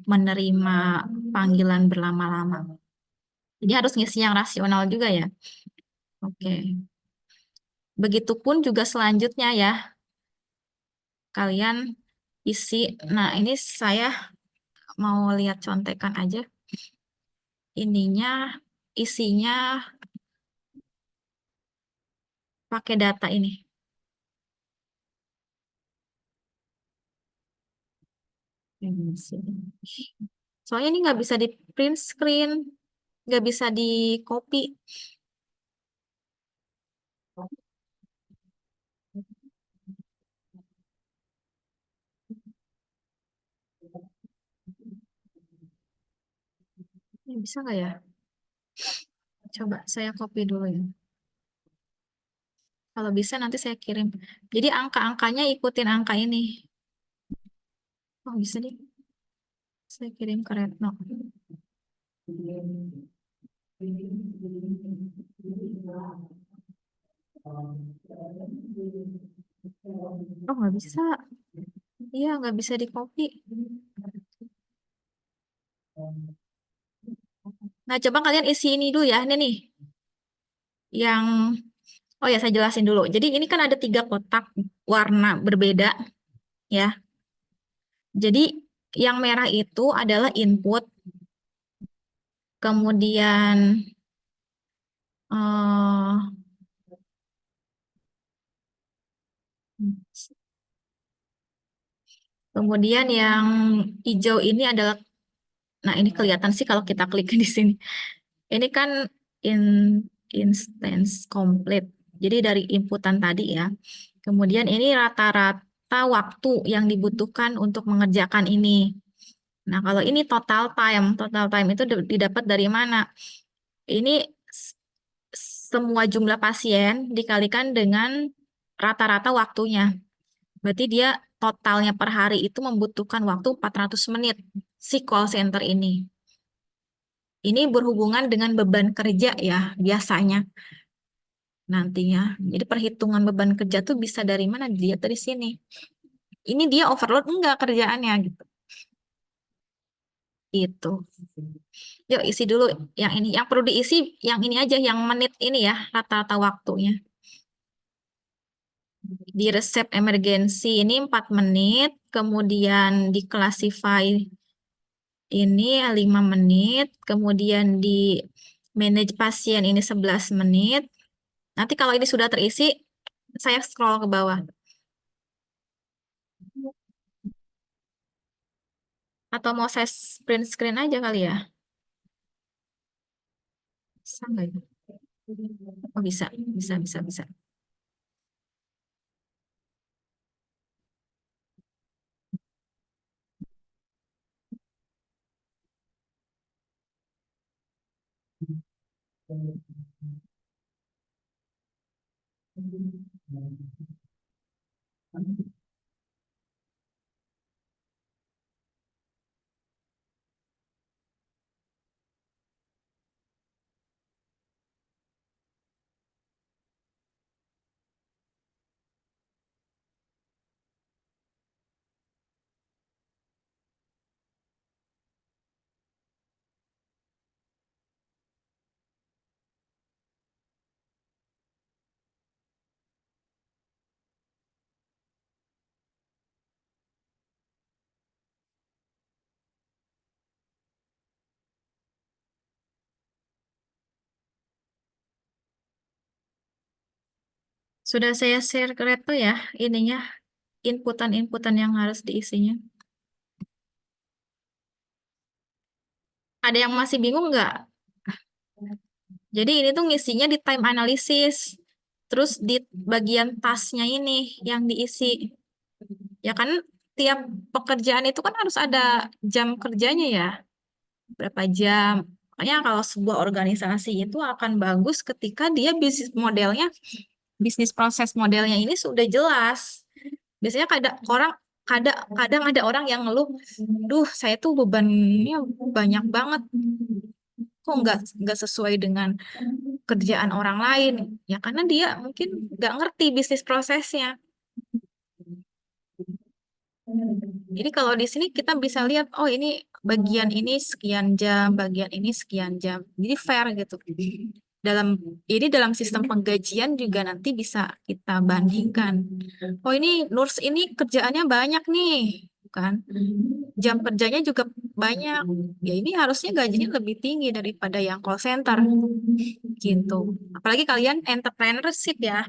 menerima panggilan berlama-lama. Jadi harus ngisi yang rasional juga ya. Oke. Begitupun juga selanjutnya ya. Kalian isi. Nah, ini saya mau lihat contekan aja. Ininya, isinya pakai data ini. Soalnya ini nggak bisa di print screen, nggak bisa di copy. Ini bisa nggak ya? Coba saya copy dulu ya. Kalau bisa nanti saya kirim. Jadi angka-angkanya ikutin angka ini. Oh, bisa deh. Saya kirim ke Retno. Oh, nggak bisa. Iya, nggak bisa di copy. Nah, coba kalian isi ini dulu ya. Ini nih. Yang, oh ya, saya jelasin dulu. Jadi ini kan ada 3 kotak warna berbeda ya. Jadi yang merah itu adalah input. Kemudian Kemudian yang hijau ini adalah, nah ini kelihatan sih kalau kita klik di sini. Ini kan in, instance complete. Jadi dari inputan tadi ya. Kemudian ini rata-rata waktu yang dibutuhkan untuk mengerjakan ini. Nah, kalau ini total time itu didapat dari mana? Ini semua jumlah pasien dikalikan dengan rata-rata waktunya. Berarti dia totalnya per hari itu membutuhkan waktu 400 menit si call center ini. Ini berhubungan dengan beban kerja ya biasanya nantinya. Jadi perhitungan beban kerja tuh bisa dari mana? Dilihat dari sini. Ini dia overload enggak kerjaannya gitu. Itu. Yuk isi dulu yang ini. Yang perlu diisi yang ini aja, yang menit ini ya, rata-rata waktunya. Di resep emergensi ini 4 menit, kemudian di classify ini 5 menit, kemudian di manage pasien ini 11 menit. Nanti kalau ini sudah terisi, saya scroll ke bawah. Atau mau saya print screen aja kali ya? Bisa nggak ya? Oh bisa, bisa. Sudah saya share ke Reto ya, ininya, inputan-inputan yang harus diisinya. Ada yang masih bingung nggak? Jadi ini tuh ngisinya di time analysis. Terus di bagian tasnya ini yang diisi. Ya kan tiap pekerjaan itu kan harus ada jam kerjanya ya. Berapa jam. Makanya kalau sebuah organisasi itu akan bagus ketika dia bisnis proses modelnya ini sudah jelas. Biasanya kadang ada orang yang ngeluh, duh saya tuh bebannya banyak banget, kok nggak sesuai dengan kerjaan orang lain. Ya karena dia mungkin nggak ngerti bisnis prosesnya. Jadi kalau di sini kita bisa lihat, oh ini bagian ini sekian jam, bagian ini sekian jam. Jadi fair gitu. Dalam sistem penggajian juga nanti bisa kita bandingkan. Oh ini nurse ini kerjaannya banyak nih, kan? Jam kerjanya juga banyak. Ya ini harusnya gajinya lebih tinggi daripada yang call center, gitu. Apalagi kalian entrepreneurship ya,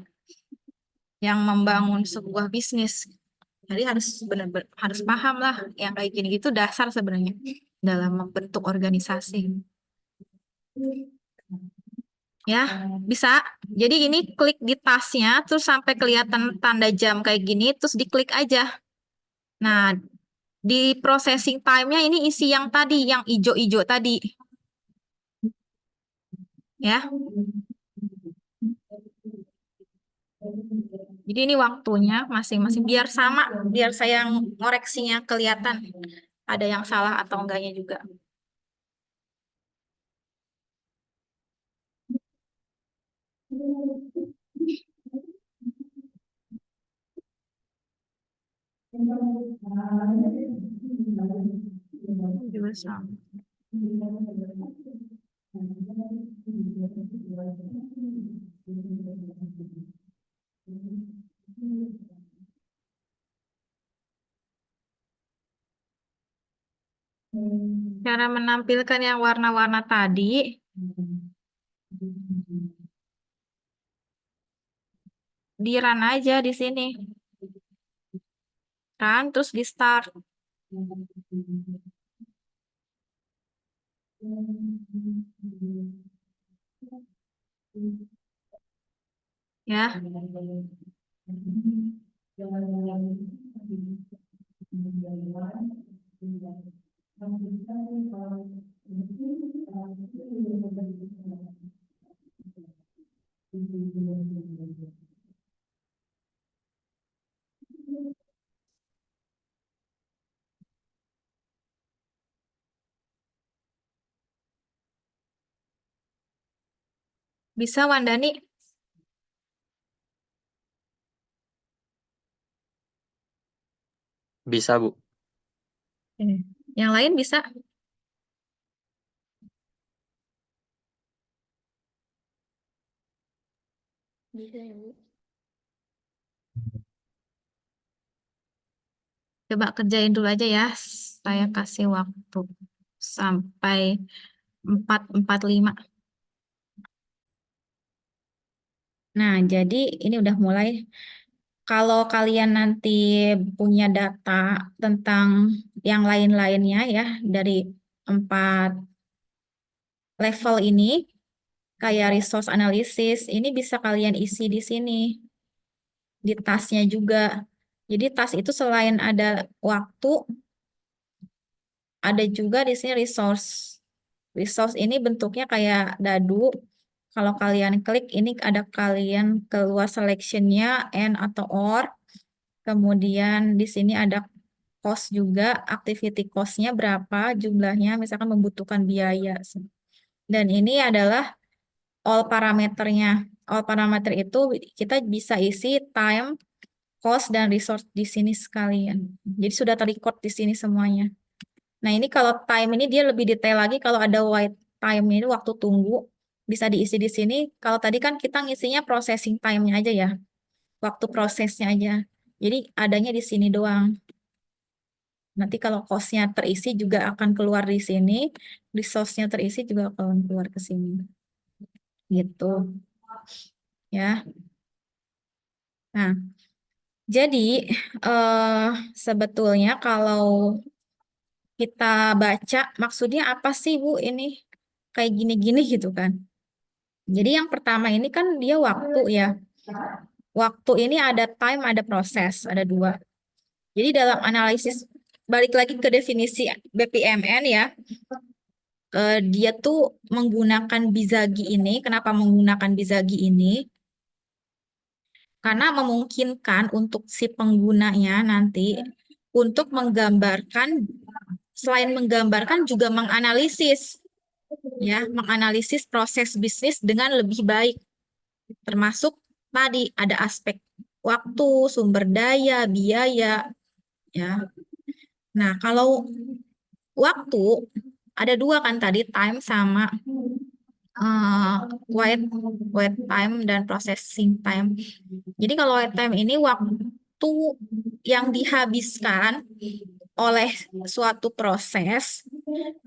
yang membangun sebuah bisnis. Jadi harus benar-benar harus paham lah yang kayak gini gitu dasar sebenarnya dalam membentuk organisasi. Ya, bisa. Jadi ini klik di tasnya, terus sampai kelihatan tanda jam kayak gini, terus diklik aja. Nah, di processing time-nya ini isi yang tadi, yang ijo-ijo tadi. Ya, jadi ini waktunya masing-masing. Biar sama, biar saya ngoreksinya kelihatan. Ada yang salah atau enggaknya juga. Juga sama. Cara menampilkan yang warna-warna tadi, di run aja di sini. run, terus di start. Ya. Bisa, Wandani? Bisa, Bu. Yang lain bisa? Bisa ya, Bu. Coba kerjain dulu aja ya. Saya kasih waktu sampai 4:45. Nah, jadi ini udah mulai. Kalau kalian nanti punya data tentang yang lain-lainnya ya, dari 4 level ini, kayak resource analysis, ini bisa kalian isi di sini, di tasnya juga. Jadi tas itu selain ada waktu, ada juga di sini resource. Resource ini bentuknya kayak dadu. Kalau kalian klik, ini ada kalian keluar selection-nya, and atau or. Kemudian di sini ada cost juga, activity cost-nya berapa jumlahnya, misalkan membutuhkan biaya. Dan ini adalah all parameternya. All parameter itu kita bisa isi time, cost, dan resource di sini sekalian. Jadi sudah terrecord di sini semuanya. Nah, ini kalau time ini dia lebih detail lagi. Kalau ada wait time ini waktu tunggu bisa diisi di sini. Kalau tadi kan kita ngisinya processing time-nya aja ya, waktu prosesnya aja. Jadi adanya di sini doang. Nanti kalau cost-nya terisi juga akan keluar di sini, resource-nya terisi juga akan keluar ke sini. Gitu. Ya. Nah, jadi sebetulnya kalau kita baca maksudnya apa sih Bu ini kayak gini-gini gitu kan. Jadi yang pertama ini kan dia waktu ya. Waktu ini ada time, ada proses, ada dua. Jadi dalam analisis, balik lagi ke definisi BPMN ya, dia tuh menggunakan Bizagi ini. Kenapa menggunakan Bizagi ini? Karena memungkinkan untuk si penggunanya nanti untuk menggambarkan, selain menggambarkan juga menganalisis, ya, menganalisis proses bisnis dengan lebih baik. Termasuk tadi ada aspek waktu, sumber daya, biaya, ya. Nah, kalau waktu ada dua kan tadi, time sama wait time dan processing time. Jadi kalau wait time ini waktu yang dihabiskan oleh suatu proses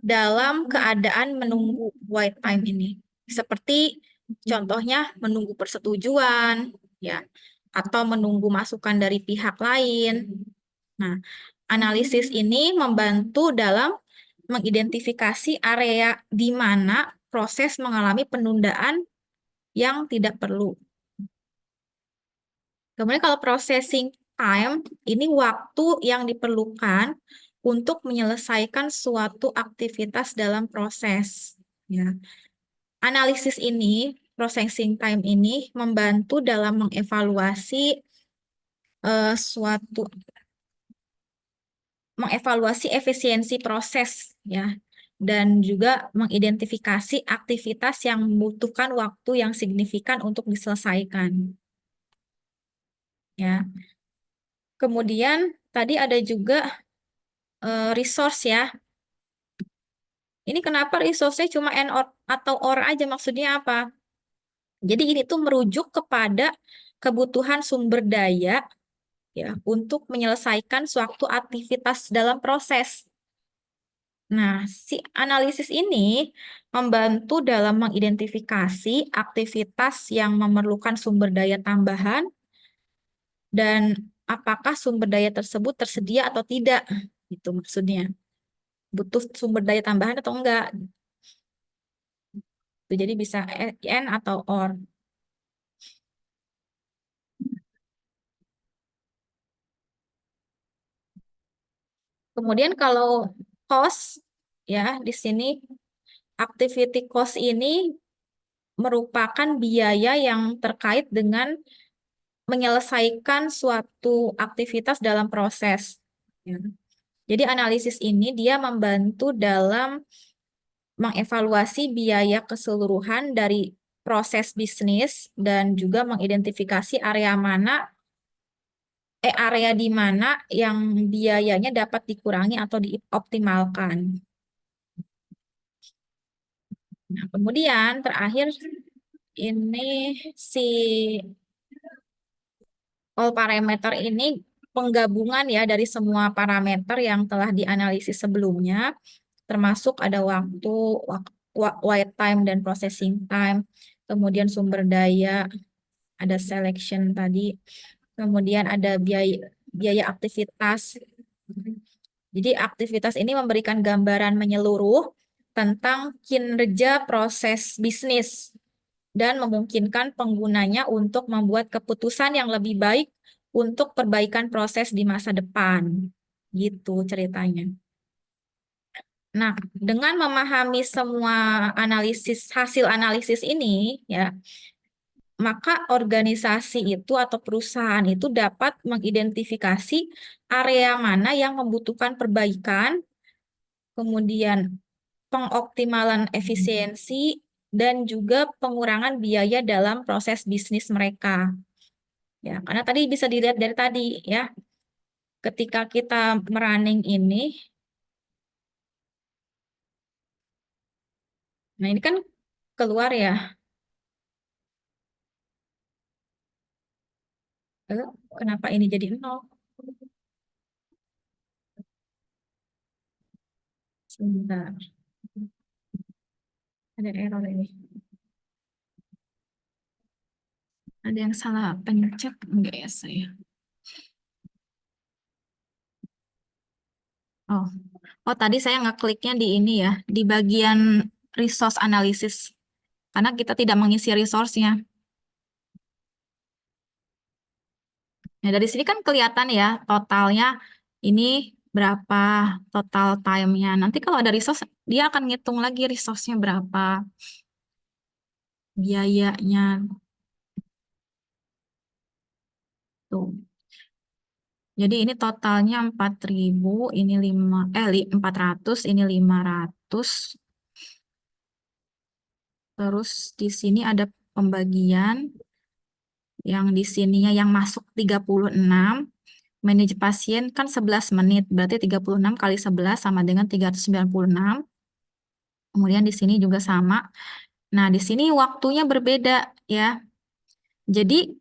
dalam keadaan menunggu wait time ini. Seperti contohnya menunggu persetujuan, ya, atau menunggu masukan dari pihak lain. Nah, analisis ini membantu dalam mengidentifikasi area di mana proses mengalami penundaan yang tidak perlu. Kemudian kalau processing time, ini waktu yang diperlukan untuk menyelesaikan suatu aktivitas dalam proses. Ya. Analisis ini, processing time ini membantu dalam mengevaluasi mengevaluasi efisiensi proses ya, dan juga mengidentifikasi aktivitas yang membutuhkan waktu yang signifikan untuk diselesaikan. Ya. Kemudian tadi ada juga resource ya. Ini kenapa resource-nya cuma and or atau or aja, maksudnya apa? Jadi ini tuh merujuk kepada kebutuhan sumber daya ya untuk menyelesaikan suatu aktivitas dalam proses. Nah, si analisis ini membantu dalam mengidentifikasi aktivitas yang memerlukan sumber daya tambahan dan apakah sumber daya tersebut tersedia atau tidak. Itu maksudnya. Butuh sumber daya tambahan atau enggak. Jadi bisa and atau or. Kemudian kalau cost, ya di sini activity cost ini merupakan biaya yang terkait dengan menyelesaikan suatu aktivitas dalam proses. Ya. Jadi analisis ini dia membantu dalam mengevaluasi biaya keseluruhan dari proses bisnis dan juga mengidentifikasi area di mana yang biayanya dapat dikurangi atau dioptimalkan. Nah, kemudian terakhir ini si all parameter ini penggabungan ya dari semua parameter yang telah dianalisis sebelumnya, termasuk ada waktu, wait time dan processing time, kemudian sumber daya, ada selection tadi, kemudian ada biaya aktivitas. Jadi aktivitas ini memberikan gambaran menyeluruh tentang kinerja proses bisnis dan memungkinkan penggunanya untuk membuat keputusan yang lebih baik untuk perbaikan proses di masa depan. Gitu ceritanya. Nah, dengan memahami semua hasil analisis ini, ya, maka organisasi itu atau perusahaan itu dapat mengidentifikasi area mana yang membutuhkan perbaikan, kemudian pengoptimalan efisiensi, dan juga pengurangan biaya dalam proses bisnis mereka. Ya, karena tadi bisa dilihat dari tadi ya, ketika kita merunning ini, nah ini kan keluar ya. Eh, Kenapa ini jadi 0? Sebentar, ada error ini. Ada yang salah pencet enggak ya saya? Oh, oh tadi saya ngekliknya di ini ya, di bagian resource analysis, karena kita tidak mengisi resource-nya. Nah, dari sini kan kelihatan ya totalnya ini berapa total time-nya. Nanti kalau ada resource, dia akan ngitung lagi resource-nya berapa, biayanya. Tuh. Jadi ini totalnya 4.000, ini 400, ini 500. Terus di sini ada pembagian yang di sininya yang masuk 36. Manage pasien kan 11 menit, berarti 36 kali 11 sama dengan 396. Kemudian di sini juga sama. Nah, di sini waktunya berbeda ya. Jadi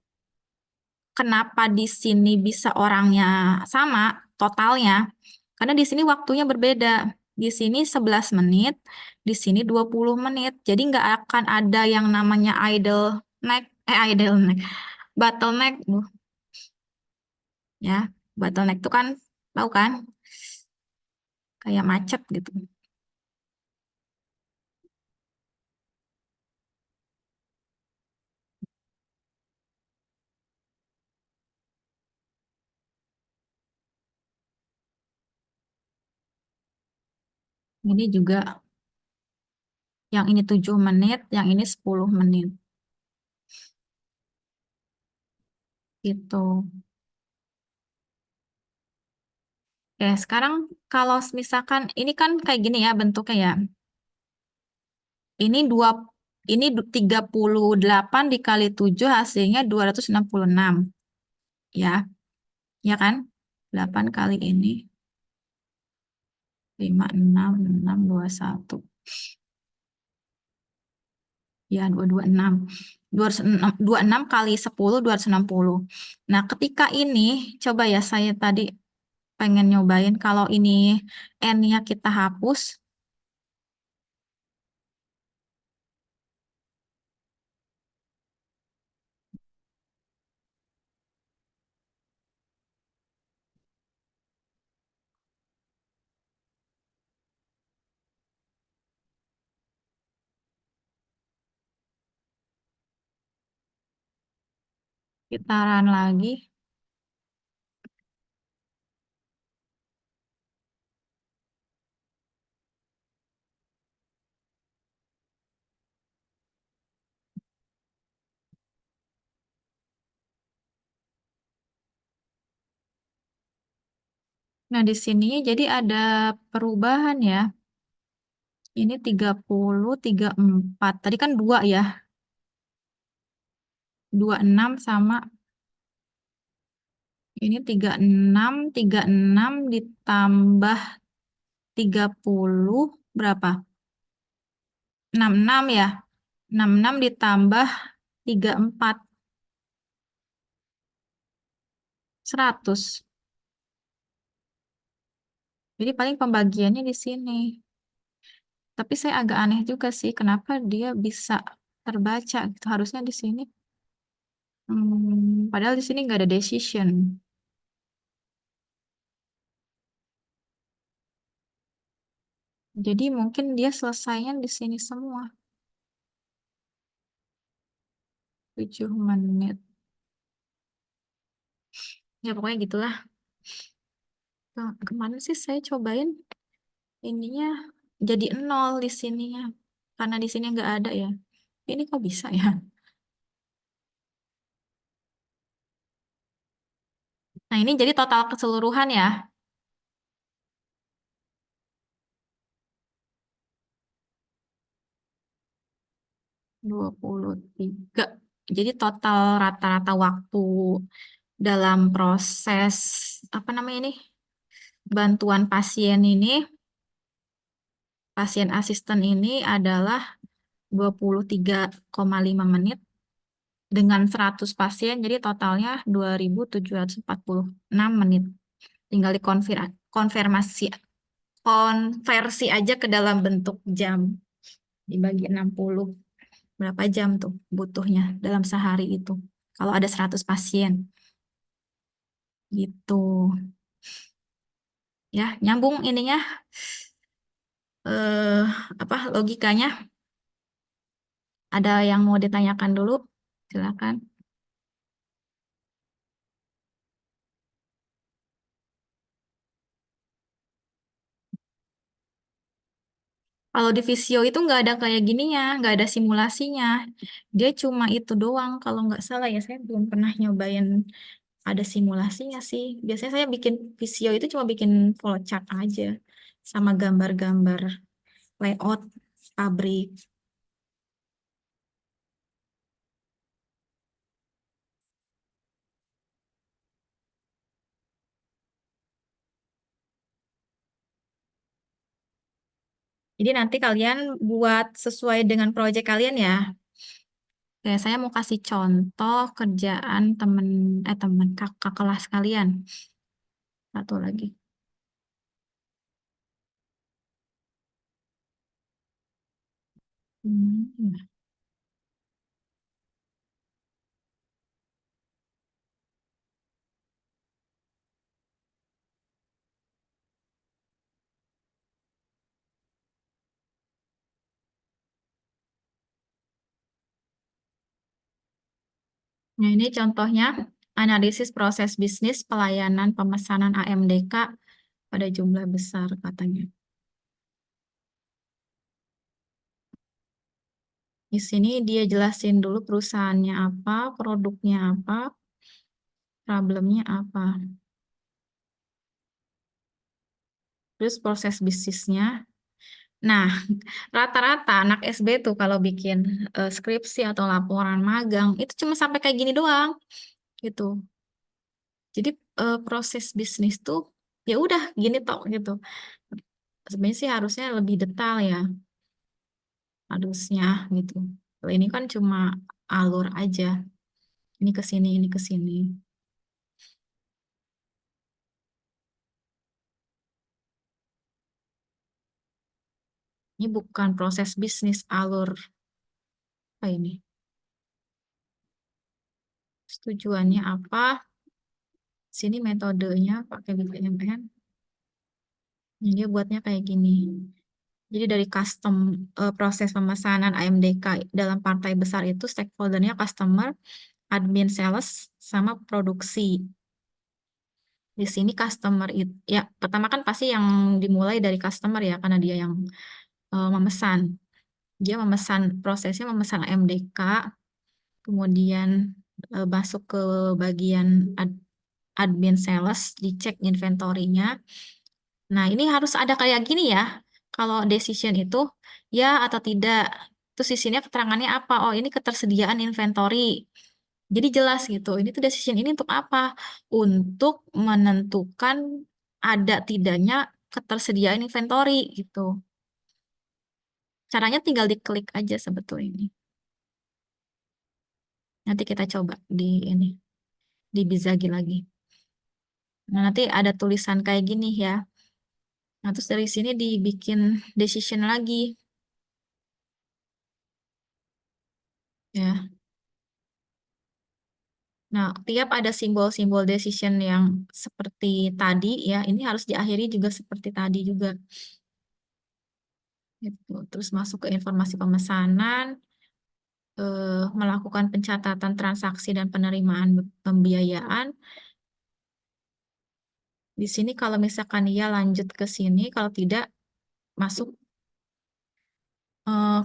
kenapa di sini bisa orangnya sama totalnya? Karena di sini waktunya berbeda. Di sini 11 menit, di sini 20 menit. Jadi nggak akan ada yang namanya idle neck, bottleneck. Ya, bottleneck itu kan, tahu kan? Kayak macet gitu. Ini juga yang ini 7 menit, yang ini 10 menit. Gitu. Oke, sekarang kalau misalkan ini kan kayak gini ya bentuknya ya. Ini 38 dikali 7 hasilnya 266. Ya, ya kan? 8 kali ini 5, 6, 6, 21. Ya, 226. 26 kali 10, 260. Nah, ketika ini, coba ya saya tadi pengen nyobain kalau ini N-nya kita hapus. Kita run lagi. Nah, di sini jadi ada perubahan ya. Ini 30, 34. Tadi kan 2 ya. 26 sama ini 36 ditambah 30 berapa? 66 ya. 66 ditambah 34 100. Jadi paling pembagiannya di sini. Tapi saya agak aneh juga sih kenapa dia bisa terbaca gitu. Harusnya di sini. Padahal di sini nggak ada decision. Jadi mungkin dia selesainya di sini semua. 7 menit. Ya pokoknya gitulah. Kemana sih saya cobain ininya jadi 0 di sininya. Karena di sini nggak ada ya. Ini kok bisa ya? Nah ini jadi total keseluruhan ya. 23. Jadi total rata-rata waktu dalam proses apa namanya ini? Bantuan pasien asisten ini adalah 23,5 menit dengan 100 pasien, jadi totalnya 2.746 menit. Tinggal konversi aja ke dalam bentuk jam. Dibagi 60. Berapa jam tuh butuhnya dalam sehari itu. Kalau ada 100 pasien. Gitu. Ya, nyambung ininya. Apa logikanya? Ada yang mau ditanyakan dulu? Silakan. Kalau di Visio itu nggak ada kayak gininya, nggak ada simulasinya. Dia cuma itu doang. Kalau nggak salah ya, saya belum pernah nyobain ada simulasinya sih. Biasanya saya bikin Visio itu cuma bikin flowchart aja. Sama gambar-gambar layout pabrik. Jadi nanti kalian buat sesuai dengan proyek kalian ya. Oke, saya mau kasih contoh kerjaan temen kakak kelas kalian. Satu lagi. Hmm. Nah, ini contohnya analisis proses bisnis pelayanan pemesanan AMDK pada jumlah besar katanya. Di sini dia jelasin dulu perusahaannya apa, produknya apa, problemnya apa. Terus proses bisnisnya. Nah, rata-rata anak SB tuh kalau bikin skripsi atau laporan magang itu cuma sampai kayak gini doang gitu. Jadi proses bisnis tuh ya udah gini tok gitu. Sebenarnya sih harusnya lebih detail ya, harusnya gitu. Kalau ini kan cuma alur aja. Ini ke sini, ini ke sini. Ini bukan proses bisnis alur apa ini? Tujuannya apa? Sini metodenya pakai BPMN. Ini dia buatnya kayak gini. Jadi dari proses pemesanan AMDK dalam partai besar itu stakeholdernya customer, admin sales, sama produksi. Di sini customer itu, ya pertama kan pasti yang dimulai dari customer ya, karena dia yang memesan. Dia memesan, prosesnya memesan AMDK, kemudian masuk ke bagian admin sales, dicek inventory-nya. Nah, ini harus ada kayak gini ya. Kalau decision itu ya atau tidak. Terus di sini keterangannya apa? Oh, ini ketersediaan inventory. Jadi jelas gitu. Ini tuh decision ini untuk apa? Untuk menentukan ada tidaknya ketersediaan inventory gitu. Caranya tinggal diklik aja sebetulnya ini. Nanti kita coba di ini, di Bizagi lagi. Nah, nanti ada tulisan kayak gini ya. Nah, terus dari sini dibikin decision lagi. Ya. Nah, tiap ada simbol-simbol decision yang seperti tadi ya, ini harus diakhiri juga seperti tadi juga. Gitu. Terus masuk ke informasi pemesanan, melakukan pencatatan transaksi dan penerimaan pembiayaan. Di sini kalau misalkan ia lanjut ke sini, kalau tidak masuk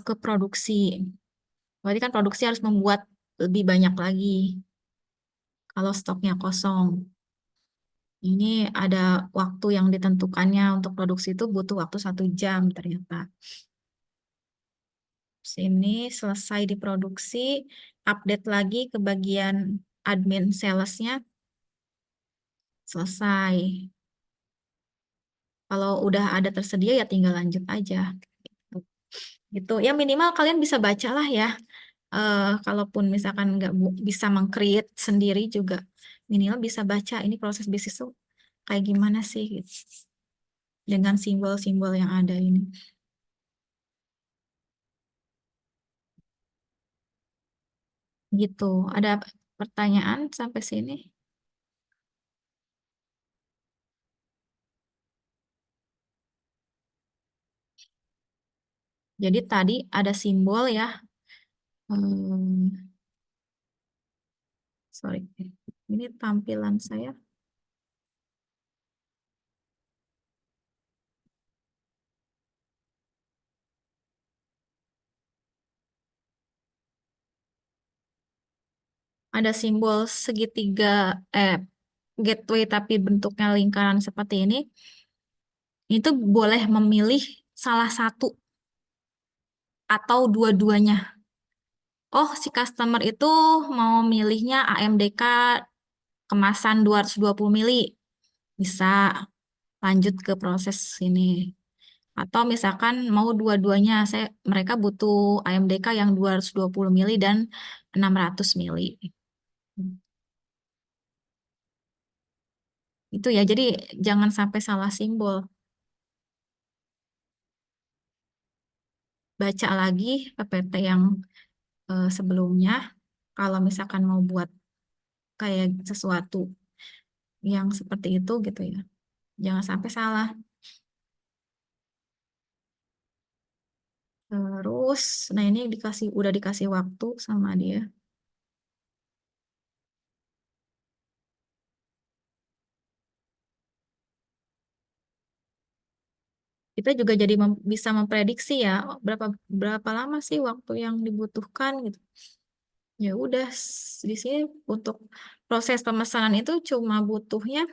ke produksi. Berarti kan produksi harus membuat lebih banyak lagi kalau stoknya kosong. Ini ada waktu yang ditentukannya untuk produksi itu butuh waktu 1 jam ternyata. Sini selesai diproduksi, update lagi ke bagian admin salesnya, selesai. Kalau udah ada tersedia ya tinggal lanjut aja. Gitu. Ya minimal kalian bisa baca lah ya. Kalaupun misalkan nggak bisa meng-create sendiri juga, minimal bisa baca ini proses bisnis tuh kayak gimana sih gitu. Dengan simbol-simbol yang ada ini. Gitu. Ada pertanyaan sampai sini? Jadi tadi ada simbol ya. Hmm, sorry, ini tampilan saya. Ada simbol segitiga, gateway tapi bentuknya lingkaran seperti ini. Itu boleh memilih salah satu atau dua-duanya. Oh, si customer itu mau milihnya AMDK kemasan 220 mili. Bisa lanjut ke proses ini. Atau misalkan mau dua-duanya, mereka butuh AMDK yang 220 mili dan 600 mili. Itu ya, jadi jangan sampai salah simbol. Baca lagi PPT yang sebelumnya, kalau misalkan mau buat kayak sesuatu yang seperti itu gitu ya. Jangan sampai salah. Terus, nah ini udah dikasih waktu sama dia. Kita juga jadi bisa memprediksi ya berapa berapa lama sih waktu yang dibutuhkan gitu. Ya udah di sini untuk proses pemesanan itu cuma butuhnya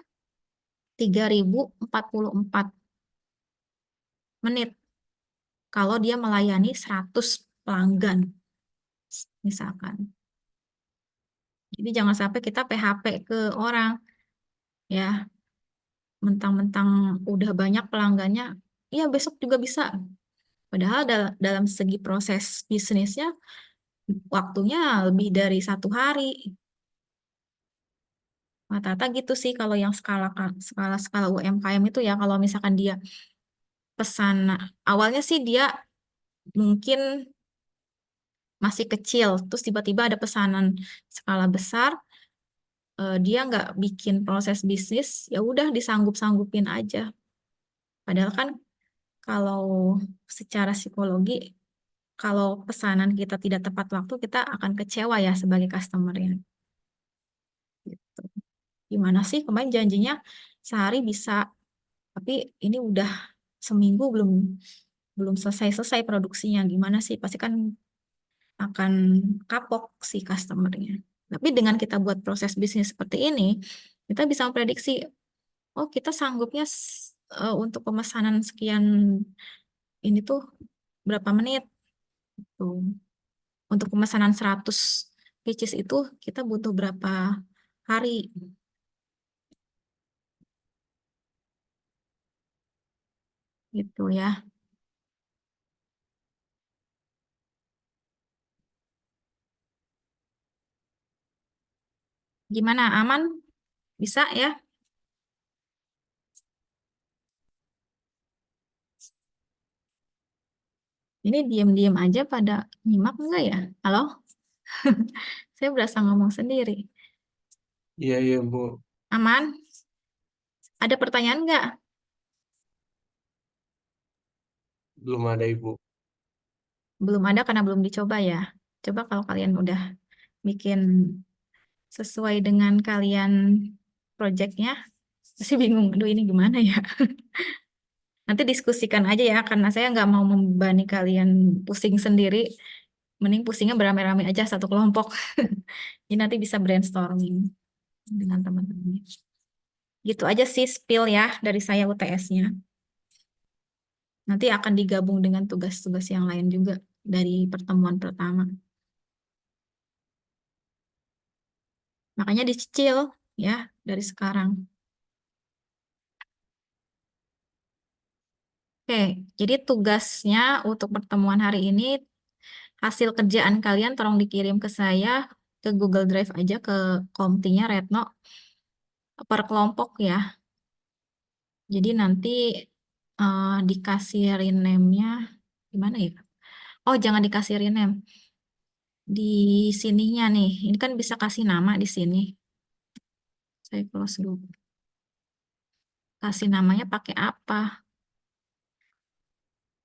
3044 menit kalau dia melayani 100 pelanggan misalkan. Jadi jangan sampai kita PHP ke orang ya, mentang-mentang udah banyak pelanggannya, ya besok juga bisa. Padahal dalam segi proses bisnisnya waktunya lebih dari 1 hari. Rata-rata gitu sih kalau yang skala UMKM itu ya, kalau misalkan dia pesan awalnya sih dia mungkin masih kecil, terus tiba-tiba ada pesanan skala besar, dia nggak bikin proses bisnis, ya udah disanggup-sanggupin aja. Padahal kan kalau secara psikologi, kalau pesanan kita tidak tepat waktu, kita akan kecewa ya sebagai customer ya. gimana sih kemarin janjinya sehari bisa, tapi ini udah seminggu belum belum selesai produksinya, gimana sih? Pasti kan akan kapok si customernya. Tapi dengan kita buat proses bisnis seperti ini, kita bisa memprediksi, oh kita sanggupnya untuk pemesanan sekian ini tuh berapa menit tuh. Untuk pemesanan 100 pieces itu kita butuh berapa hari gitu ya. Gimana, aman? Bisa ya? Ini diam-diam aja pada nyimak enggak ya? Halo? Saya berasa ngomong sendiri. Iya, iya, Bu. Aman? Ada pertanyaan enggak? Belum ada, Ibu. Belum ada karena belum dicoba ya. Coba kalau kalian udah bikin sesuai dengan kalian projectnya, pasti bingung, aduh ini gimana ya? Nanti diskusikan aja ya, karena saya nggak mau membebani kalian pusing sendiri. Mending pusingnya beramai-ramai aja satu kelompok. Jadi nanti bisa brainstorming dengan teman-teman. Gitu aja sih spill ya dari saya UTS-nya. Nanti akan digabung dengan tugas-tugas yang lain juga dari pertemuan pertama. Makanya dicicil ya dari sekarang. Oke, jadi tugasnya untuk pertemuan hari ini, hasil kerjaan kalian tolong dikirim ke saya ke Google Drive aja ke Komtinya Retno per kelompok ya. Jadi nanti dikasih rename-nya gimana ya? Oh, jangan dikasih rename. Di sininya nih, ini kan bisa kasih nama di sini. Saya close dulu. Kasih namanya pakai apa?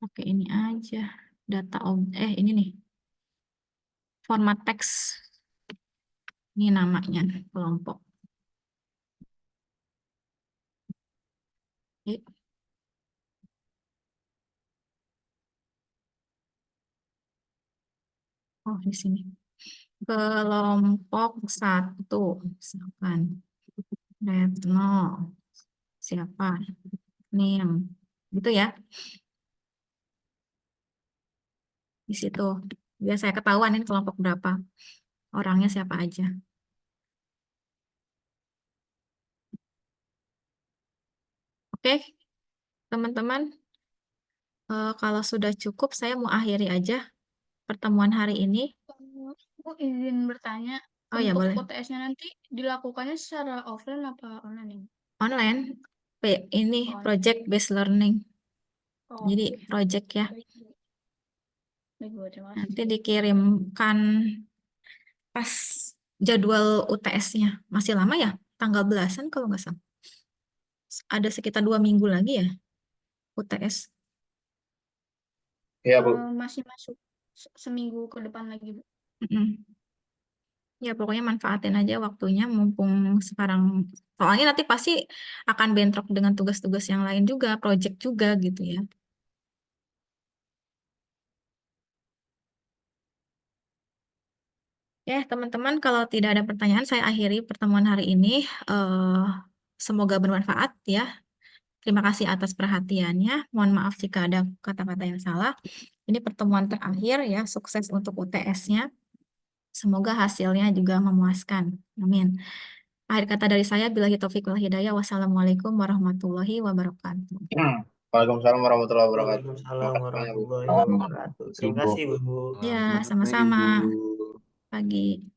Pakai ini aja. Data ini nih. Format teks. Ini namanya kelompok. Oke. Oh, di sini. Kelompok 1, misalkan. Retno. Siapa? Nim. Gitu ya. Di situ. Biar saya ketahuan ini kelompok berapa. Orangnya siapa aja. Oke, teman-teman. Kalau sudah cukup, saya mau akhiri aja pertemuan hari ini. Bu izin bertanya, Oh ya, untuk boleh. UTS-nya nanti dilakukannya secara offline apa online ya? Online. Ini Oh, project based learning. oh, Jadi oke. project ya. Baik, Bu. Baik, Bu. Terima kasih. Nanti dikirimkan pas jadwal UTS-nya. Masih lama ya? Tanggal belasan kalau nggak salah. Ada sekitar 2 minggu lagi ya UTS. Iya, Bu. Masih masuk seminggu ke depan lagi, Bu. Mm-mm. Ya pokoknya manfaatin aja waktunya mumpung sekarang. Soalnya nanti pasti akan bentrok dengan tugas-tugas yang lain juga, project juga gitu ya. Ya, teman-teman, kalau tidak ada pertanyaan, saya akhiri pertemuan hari ini. Eh, Semoga bermanfaat ya. Terima kasih atas perhatiannya. Mohon maaf jika ada kata-kata yang salah. Ini pertemuan terakhir ya, sukses untuk UTS-nya. Semoga hasilnya juga memuaskan. Amin. Akhir kata dari saya, billahi taufiq wal hidayah. Wassalamualaikum warahmatullahi wabarakatuh. Waalaikumsalam warahmatullahi wabarakatuh. Waalaikumsalam Makasih banyak, Bu. warahmatullahi wabarakatuh. Terima kasih, Bu. Ya, Selamat pagi, sama-sama. Bu. Pagi.